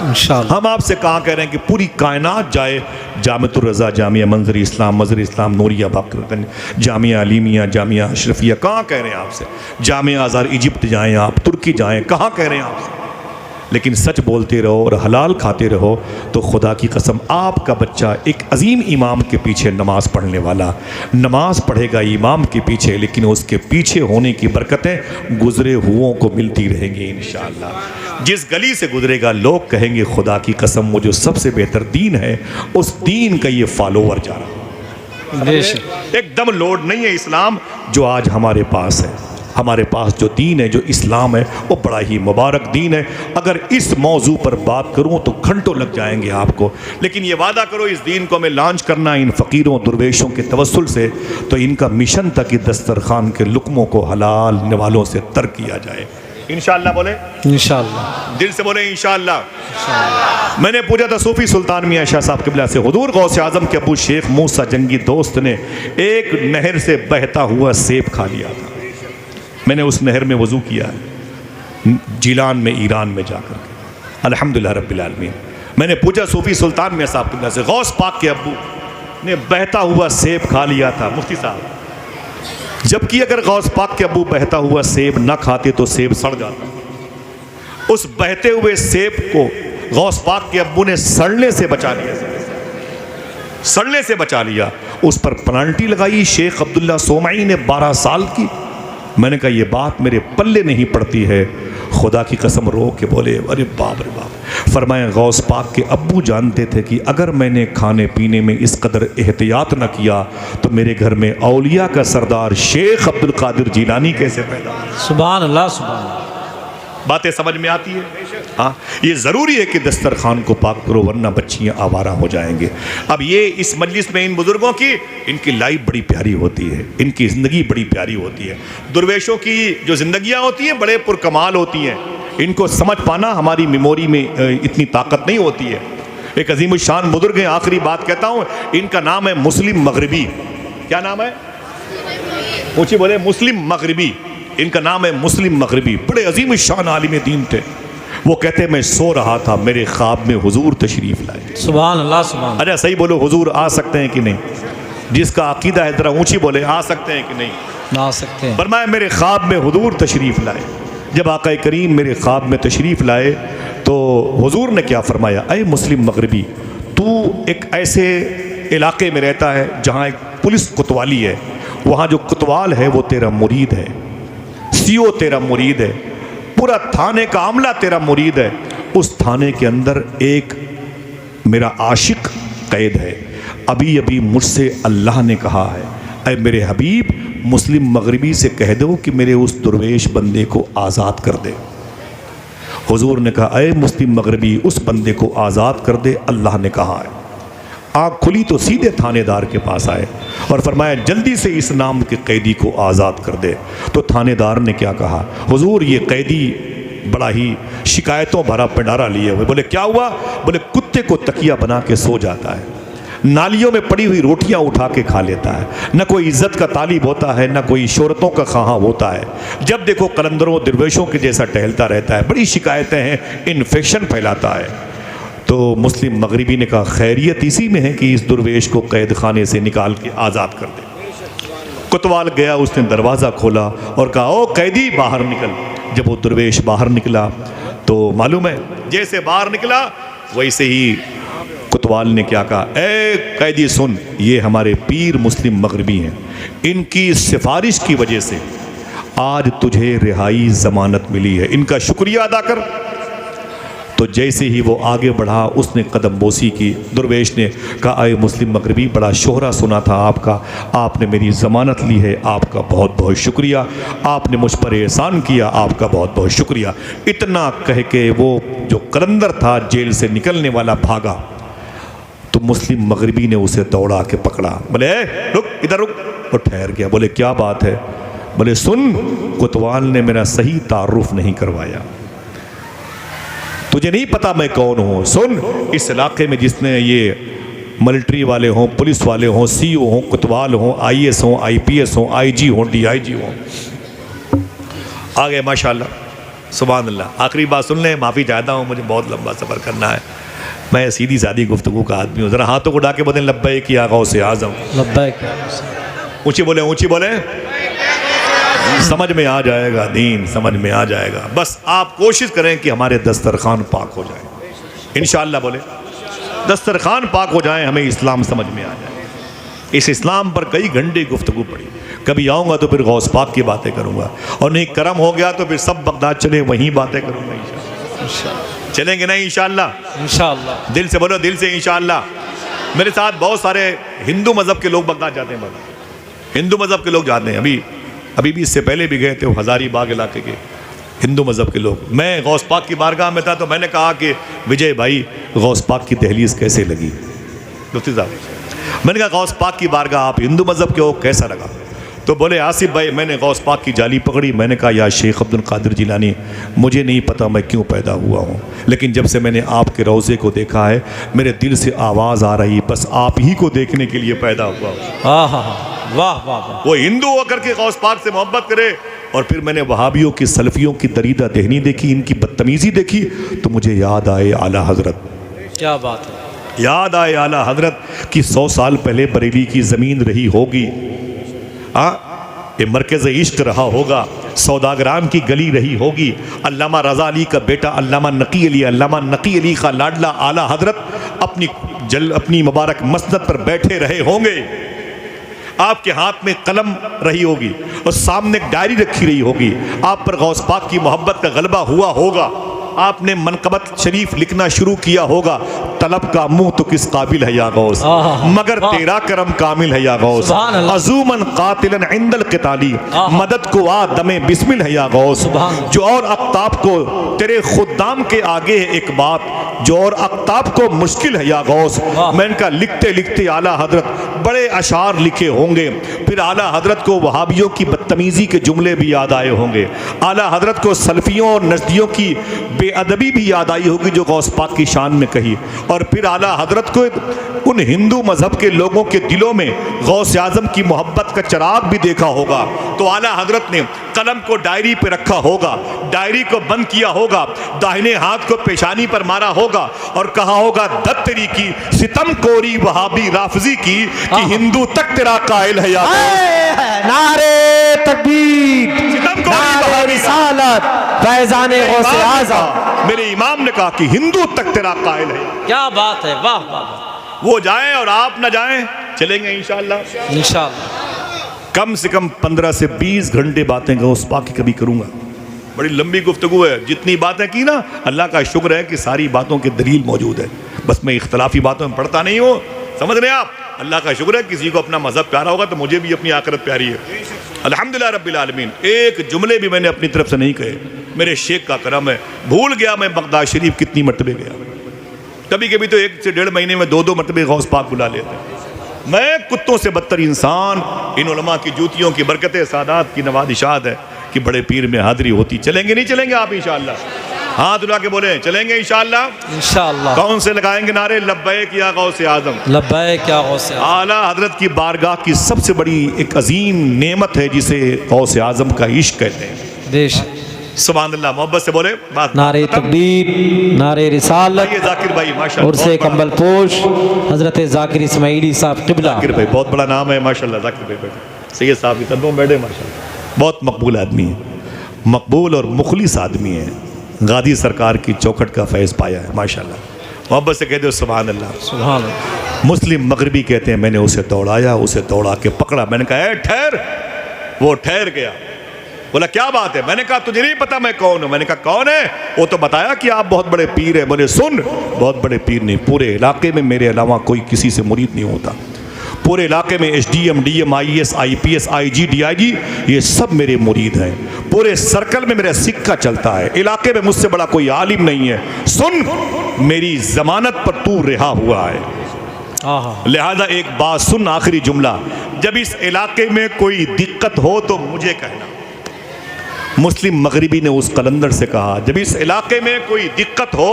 انشاءاللہ۔ ہم آپ سے کہاں کہہ رہے ہیں کہ پوری کائنات جائے، جامعۃ الرضا، جامعہ منظر اسلام، مظہر اسلام، نوریہ باقرگنج، جامعہ علیمیہ، جامعہ اشرفیہ، کہاں کہہ رہے ہیں آپ سے؟ جامعہ ازہر ایجپٹ جائیں آپ، ترکی جائیں، کہاں کہہ رہے ہیں آپ سے؟ لیکن سچ بولتے رہو اور حلال کھاتے رہو تو خدا کی قسم آپ کا بچہ ایک عظیم امام کے پیچھے نماز پڑھنے والا، نماز پڑھے گا امام کے پیچھے، لیکن اس کے پیچھے ہونے کی برکتیں گزرے ہوئوں کو ملتی رہیں گی انشاءاللہ۔ جس گلی سے گزرے گا لوگ کہیں گے خدا کی قسم وہ جو سب سے بہتر دین ہے اس دین کا یہ فالوور جا رہا ہے۔ ایک دم لوڈ نہیں ہے اسلام جو آج ہمارے پاس ہے۔ ہمارے پاس جو دین ہے، جو اسلام ہے، وہ بڑا ہی مبارک دین ہے۔ اگر اس موضوع پر بات کروں تو گھنٹوں لگ جائیں گے آپ کو، لیکن یہ وعدہ کرو اس دین کو ہمیں لانچ کرنا ان فقیروں درویشوں کے توسل سے، تو ان کا مشن تھا کہ دسترخوان کے لقموں کو حلال نوالوں سے تر کیا جائے۔ انشاءاللہ بولے،
انشاءاللہ،
دل سے بولے انشاءاللہ۔ میں نے پوچھا تھا صوفی سلطان میاں شاہ صاحب قبلہ سے، حضور غوث اعظم کے ابو شیخ موسیٰ جنگی دوست نے ایک نہر سے بہتا ہوا سیب کھا لیا تھا، میں نے اس نہر میں وضو کیا ہے جیلان میں، ایران میں جا کر کے، الحمدللہ رب العالمین۔ میں نے پوچھا صوفی سلطان میاں صاحب قبلہ سے، غوث پاک کے ابو نے بہتا ہوا سیب کھا لیا تھا مفتی صاحب، جبکہ اگر غوث پاک کے ابو بہتا ہوا سیب نہ کھاتے تو سیب سڑ جاتا، اس بہتے ہوئے سیب کو غوث پاک کے ابو نے سڑنے سے بچا لیا، سڑنے سے بچا لیا، اس پر پلانٹی لگائی شیخ عبداللہ سومعی نے 12 سال کی۔ میں نے کہا یہ بات میرے پلے نہیں پڑتی ہے، خدا کی قسم رو کے بولے ارے باپ رے باپ۔ فرمایا غوث پاک کے ابو جانتے تھے کہ اگر میں نے کھانے پینے میں اس قدر احتیاط نہ کیا تو میرے گھر میں اولیاء کا سردار شیخ عبد القادر جیلانی کیسے پیدا ہو۔
سبحان اللہ، سبحان اللہ۔
باتیں سمجھ میں آتی ہے؟ ہاں، یہ ضروری ہے کہ دسترخوان کو پاک کرو ورنہ بچیاں آوارہ ہو جائیں گے۔ اب یہ اس مجلس میں ان بزرگوں کی، ان کی لائف بڑی پیاری ہوتی ہے، ان کی زندگی بڑی پیاری ہوتی ہے۔ درویشوں کی جو زندگیاں ہوتی ہیں بڑے پرکمال ہوتی ہیں، ان کو سمجھ پانا ہماری میموری میں اتنی طاقت نہیں ہوتی ہے۔ ایک عظیم الشان بزرگ ہیں، آخری بات کہتا ہوں، ان کا نام ہے مسلم مغربی۔ کیا نام ہے؟ پوچھیے، بولے مسلم مغربی۔ ان کا نام ہے مسلم مغربی، بڑے عظیم الشان عالم دین تھے۔ وہ کہتے میں سو رہا تھا، میرے خواب میں حضور تشریف لائے۔
سبحان اللہ سبحان اللہ۔
اچھا صحیح بولو، حضور آ سکتے ہیں کہ نہیں؟ جس کا عقیدہ ہے ذرا اونچی بولے، آ سکتے ہیں کہ نہیں؟
نہ آ سکتے ہیں۔
فرمایا میرے خواب میں حضور تشریف لائے۔ جب آقا کریم میرے خواب میں تشریف لائے تو حضور نے کیا فرمایا، اے مسلم مغربی، تو ایک ایسے علاقے میں رہتا ہے جہاں ایک پولیس کوتوالی ہے، وہاں جو کوتوال ہے وہ تیرا مرید ہے، CO تیرا مرید ہے، پورا تھانے کا عملہ تیرا مرید ہے۔ اس تھانے کے اندر ایک میرا عاشق قید ہے، ابھی ابھی مجھ سے اللہ نے کہا ہے، اے میرے حبیب مسلم مغربی سے کہہ دو کہ میرے اس درویش بندے کو آزاد کر دے۔ حضور نے کہا اے مسلم مغربی اس بندے کو آزاد کر دے، اللہ نے کہا ہے۔ آنکھ کھلی تو سیدھے تھانے دار کے پاس آئے اور فرمایا جلدی سے اس نام کے قیدی کو آزاد کر دے۔ تو تھانے دار نے کیا کہا، حضور یہ قیدی بڑا ہی شکایتوں بھرا پنڈارا لیے ہوئے، بولے کیا ہوا؟ بولے کتے کو تکیہ بنا کے سو جاتا ہے، نالیوں میں پڑی ہوئی روٹیاں اٹھا کے کھا لیتا ہے، نہ کوئی عزت کا طالب ہوتا ہے، نہ کوئی شہرتوں کا خواہاں ہوتا ہے، جب دیکھو قلندروں درویشوں کے جیسا ٹہلتا رہتا ہے، بڑی شکایتیں ہیں، انفیکشن پھیلاتا ہے۔ تو مسلم مغربی نے کہا خیریت اسی میں ہے کہ اس درویش کو قید خانے سے نکال کے آزاد کر دے۔ کوتوال گیا، اس نے دروازہ کھولا اور کہا او قیدی باہر نکل۔ جب وہ درویش باہر نکلا تو معلوم ہے جیسے باہر نکلا ویسے ہی کوتوال نے کیا کہا، اے قیدی سن، یہ ہمارے پیر مسلم مغربی ہیں، ان کی سفارش کی وجہ سے آج تجھے رہائی ضمانت ملی ہے، ان کا شکریہ ادا کر۔ تو جیسے ہی وہ آگے بڑھا اس نے قدم بوسی کی۔ درویش نے کہا اے مسلم مغربی بڑا شہرہ سنا تھا آپ کا، آپ نے میری ضمانت لی ہے، آپ کا بہت بہت شکریہ، آپ نے مجھ پر احسان کیا، آپ کا بہت بہت شکریہ۔ اتنا کہہ کے وہ جو قلندر تھا جیل سے نکلنے والا بھاگا تو مسلم مغربی نے اسے دوڑا کے پکڑا، بولے اے رک ادھر رک، اور ٹھہر گیا۔ بولے کیا بات ہے؟ بولے سن، کوتوال نے میرا صحیح تعارف نہیں کروایا، تجھے نہیں پتا میں کون ہوں۔ سن، اس علاقے میں جس نے یہ ملٹری والے ہوں، پولیس والے ہوں، CO ہوں، کوتوال ہوں، IAS ہوں، IPS ہوں، IG ہوں، DIG ہوں، آگے ماشاءاللہ سبحان اللہ۔ آخری بات سن لیں، معافی چاہتا ہوں، مجھے بہت لمبا سفر کرنا ہے، میں سیدھی سادی گفتگو کا آدمی ہوں، ذرا ہاتھوں کو اٹھا کے بولیں لبیک یا غوث اعظم،
لبیک۔
اونچی بولیں، اونچی بولیں، سمجھ میں آ جائے گا، دین سمجھ میں آ جائے گا۔ بس آپ کوشش کریں کہ ہمارے دسترخوان پاک ہو جائیں، انشاءاللہ بولے دسترخوان پاک ہو جائیں، ہمیں اسلام سمجھ میں آ جائے۔ اس اسلام پر کئی گھنٹے گفتگو پڑی، کبھی آؤں گا تو پھر غوث پاک کی باتیں کروں گا، اور نہیں کرم ہو گیا تو پھر سب بغداد چلے وہیں باتیں کروں گا انشاءاللہ۔ چلیں گے نہیں انشاءاللہ؟ انشاءاللہ، دل سے بولو، دل سے انشاءاللہ۔ میرے ساتھ بہت سارے ہندو مذہب کے لوگ بغداد جاتے ہیں، ہندو مذہب کے لوگ جاتے ہیں، ابھی بھی اس سے پہلے بھی گئے تھے، وہ ہزاری باغ علاقے کے ہندو مذہب کے لوگ۔ میں غوث پاک کی بارگاہ میں تھا تو میں نے کہا کہ وجے بھائی غوث پاک کی دہلیز کیسے لگی؟ مفتی صاحب میں نے کہا غوث پاک کی بارگاہ آپ ہندو مذہب کے ہو، کیسا لگا؟ تو بولے آصف بھائی میں نے غوث پاک کی جالی پکڑی، میں نے کہا یا شیخ عبد القادر جیلانی مجھے نہیں پتا میں کیوں پیدا ہوا ہوں، لیکن جب سے میں نے آپ کے روضے کو دیکھا ہے میرے دل سے آواز آ رہی بس آپ ہی کو دیکھنے کے لیے پیدا ہوا ہوں۔
واہ واہ،
وہ ہندو ہو کر کے غوث پاک سے محبت کرے۔ اور پھر میں نے وہابیوں کی سلفیوں کی دریدہ دہنی دیکھی، ان کی بدتمیزی دیکھی تو مجھے یاد آئے اعلیٰ حضرت۔
کیا بات ہے،
یاد آئے اعلیٰ حضرت کی 100 سال پہلے بریلی کی زمین رہی ہوگی، یہ مرکز عشق رہا ہوگا، سوداگران کی گلی رہی ہوگی، علامہ رضا علی کا بیٹا علامہ نقی علی، علامہ نقی علی کا لاڈلا اعلیٰ حضرت اپنی مبارک مسند پر بیٹھے رہے ہوں گے، آپ کے ہاتھ میں قلم رہی ہوگی اور سامنے ایک ڈائری رکھی رہی ہوگی، آپ پر غوث پاک کی محبت کا غلبہ ہوا ہوگا، آپ نے منقبت شریف لکھنا شروع کیا ہوگا، طلب کا منہ تو کس قابل ہے یا غوث، مگر تیرا کرم کامل ہے یا غوث، عزومن قاتلن عند القتالی، مدد کو آ دم بسمل ہے یا غوث، جو اور اقتاب کو تیرے خدام کے آگے ہے ایک بات، جو اور اقتاب کو مشکل ہے یا غوث۔ میں ان کا لکھتے لکھتے اعلیٰ حضرت بڑے اشعار لکھے ہوں گے، پھر اعلیٰ حضرت کو وہابیوں کی بدتمیزی کے جملے بھی یاد آئے ہوں گے، اعلیٰ حضرت کو سلفیوں اور نجدیوں کی بے ادبی بھی یاد آئی ہوگی جو غوث پاک کی شان میں کہی، اور پھر اعلیٰ حضرت کو ان ہندو مذہب کے لوگوں کے دلوں میں غوث اعظم کی محبت کا چراغ بھی دیکھا ہوگا تو اعلیٰ حضرت نے قلم کو ڈائری پہ رکھا ہوگا، ڈائری کو بند کیا ہوگا، داہنے ہاتھ کو پیشانی پر مارا ہوگا اور کہا ہوگا دت تیری کی ستم کوری وہابی رافضی کی کہ ہندو تک تیرا قائل ہے یا
نعرے تکبیر، نعرے رسالت، فیضان غوث اعظم۔
میرے امام نے کہا کہ ہندو تک تیرا قائل ہے۔
کیا بات ہے، واہ واہ،
وہ جائیں اور آپ نہ جائیں، چلیں گے انشاءاللہ۔
انشاءاللہ
کم سے کم 15 سے 20 گھنٹے باتیں غوث پاک کی کبھی کروں گا، بڑی لمبی گفتگو ہے، جتنی باتیں کی نا اللہ کا شکر ہے کہ ساری باتوں کے دلیل موجود ہے، بس میں اختلافی باتوں میں پڑھتا نہیں ہوں، سمجھ رہے ہیں آپ؟ اللہ کا شکر ہے کسی کو اپنا مذہب پیارا ہوگا تو مجھے بھی اپنی آخرت پیاری ہے، الحمدللہ رب العالمین۔ ایک جملے بھی میں نے اپنی طرف سے نہیں کہے، میرے شیخ کا کرم ہے۔ بھول گیا میں بغداد شریف کتنی مرتبے گیا، کبھی کبھی تو 1 سے 1.5 مہینے میں 2 مرتبے غوث پاک بلا لیتے ہیں۔ میں کتوں سے بدتر انسان، ان علماء کی جوتیوں کی برکتیں سادات کی نوازشات ہے کہ بڑے پیر میں حاضری ہوتی۔ چلیں گے نہیں چلیں گے آپ انشاءاللہ؟ ہاتھ اٹھا کے بولیں چلیں گے انشاءاللہ؟
انشاءاللہ۔
کون سے لگائیں گے نعرے؟ لبیک یا غوث اعظم،
لبیک یا غوث اعظم۔
اعلیٰ حضرت کی بارگاہ کی سب سے بڑی ایک عظیم نعمت ہے جسے غوث اعظم کا عشق کہتے ہیں۔
بے شک،
سبحان اللہ، محبت سے بولے بات۔
نعرے تکبیر، نعرے رسالت،
یہ ذاکر بھائی ماشاءاللہ،
عرص کمبل پوش حضرت ذاکر اسماعیلی صاحب قبلہ۔
ذاکر بھائی بہت بڑا نام ہے ماشاءاللہ، ذاکر بھائی بیٹھے، سید صاحب کی قدموں میں بیٹھے ماشاءاللہ، بہت مقبول آدمی ہے، مقبول اور مخلص آدمی ہے، غازی سرکار کی چوکھٹ کا فیض پایا ہے ماشاءاللہ۔ محبت سے کہتے ہو سبحان اللہ۔
سبحان اللہ۔
مسلم مغربی کہتے ہیں میں نے اسے دوڑایا، اسے دوڑا کے پکڑا، میں نے کہا اے ٹھہر، وہ ٹھہر گیا، بولا کیا بات ہے؟ میں نے کہا تجھے نہیں پتا میں کون ہوں؟ میں نے کہا کون ہے؟ وہ تو بتایا کہ آپ بہت بڑے پیر ہیں۔ بولے سن، بہت بڑے پیر نہیں، پورے علاقے میں میرے علاوہ کوئی کسی سے مرید نہیں ہوتا، پورے علاقے میں S D M, D M, I S, I P S, I G, D I G, یہ سب میرے مرید ہیں، پورے سرکل میں میرا سکہ چلتا ہے، علاقے میں مجھ سے بڑا کوئی عالم نہیں ہے، سن میری ضمانت پر تو رہا ہوا ہے، لہذا ایک بات سن، آخری جملہ، جب اس علاقے میں کوئی دقت ہو تو مجھے کہنا۔ مسلم مغربی نے اس قلندر سے کہا جب اس علاقے میں کوئی دقت ہو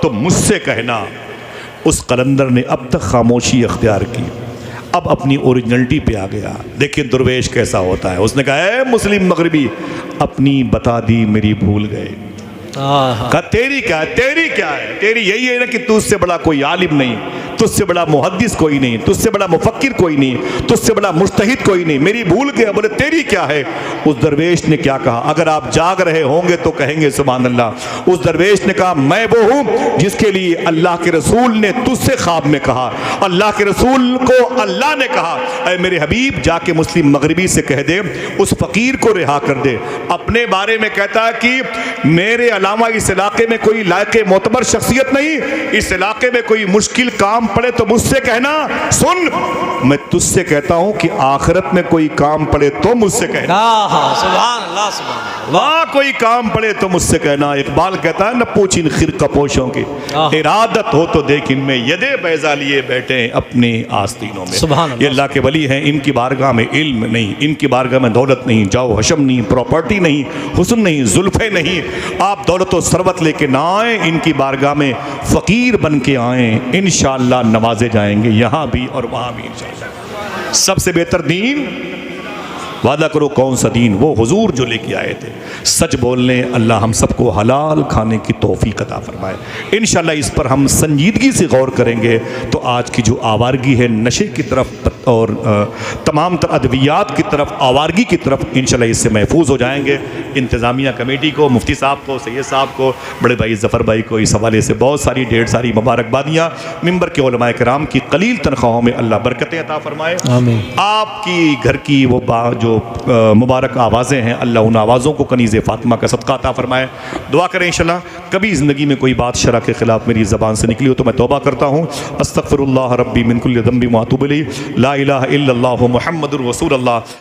تو مجھ سے کہنا۔ اس قلندر نے اب تک خاموشی اختیار کی، اب اپنی اوریجنلٹی پہ آ گیا۔ دیکھیں درویش کیسا ہوتا ہے، اس نے کہا اے مسلم مغربی، اپنی بتا دی میری بھول گئے۔ کہا تیری کیا ہے؟ تیری کیا ہے؟ تیری یہی ہے نا کہ تجھ سے بڑا کوئی عالم نہیں، تجھ سے بڑا محدث کوئی نہیں، تجھ سے بڑا مفکر کوئی نہیں، تجھ سے بڑا مجتہد کوئی نہیں، میری بھول گیا۔ بولے تیری کیا ہے؟ اس درویش نے کیا کہا؟ اگر آپ جاگ رہے ہوں گے تو کہیں گے سبحان اللہ۔ اس درویش نے کہا میں وہ ہوں جس کے لیے اللہ کے رسول نے تجھ سے خواب میں کہا، اللہ کے رسول کو اللہ نے کہا اے میرے حبیب جا کے مسلم مغربی سے کہہ دے اس فقیر کو رہا کر دے۔ اپنے بارے میں کہتا ہے کہ میرے علاوہ اس علاقے میں کوئی لائق معتبر شخصیت نہیں، اس علاقے میں کوئی مشکل کام پڑے تو مجھ سے کہنا۔ سن میں تجھ سے کہتا ہوں کہ آخرت میں کوئی کام پڑے تو مجھ سے کہنا،
سبحان اللہ، سبحان اللہ۔
وہاں کوئی کام پڑے تو مجھ سے کہنا۔ اقبال کہتا ہے نہ پوچھ ان خرقہ پوشوں کی، ارادت ہو تو دیکھ ان میں یدے بیضا لیے بیٹھے اپنے آستینوں میں۔
سبحان اللہ۔
یہ اللہ کے ولی ہیں، ان کی بارگاہ میں علم نہیں، ان کی بارگاہ میں دولت نہیں، جاؤ حشم نہیں، پراپرٹی نہیں، حسن نہیں، زلفے نہیں، آپ دولت و ثروت لے کے نہ آئیں، ان کی بارگاہ میں فقیر بن کے آئیں، انشاءاللہ نوازے جائیں گے یہاں بھی اور وہاں بھی انشاءاللہ۔ سب سے بہتر دین وعدہ کرو کون سا دین؟ وہ حضور جو لے کے آئے تھے۔ سچ بولنے اللہ ہم سب کو حلال کھانے کی توفیق عطا فرمائے۔ انشاءاللہ اس پر ہم سنجیدگی سے غور کریں گے تو آج کی جو آوارگی ہے نشے کی طرف اور تمام تر ادویات کی طرف، آوارگی کی طرف، انشاءاللہ اس سے محفوظ ہو جائیں گے۔ انتظامیہ کمیٹی کو، مفتی صاحب کو، سید صاحب کو، بڑے بھائی ظفر بھائی کو اس حوالے سے بہت ساری ڈھیر ساری مبارکبادیاں۔ ممبر کے علماء کرام کی قلیل تنخواہوں میں اللہ برکتیں عطا فرمائے۔
آمین۔
آپ کی گھر کی وہ جو مبارک آوازیں ہیں اللہ ان آوازوں کو کنیز فاطمہ کا صدقہ عطا فرمائے۔ دعا کریں انشاءاللہ کبھی زندگی میں کوئی بات شرع کے خلاف میری زبان سے نکلی ہو تو میں توبہ کرتا ہوں۔ استغفر اللہ ربی من کل ذنب و اتوب الیہ، لا الہ الا اللہ محمد رسول اللہ۔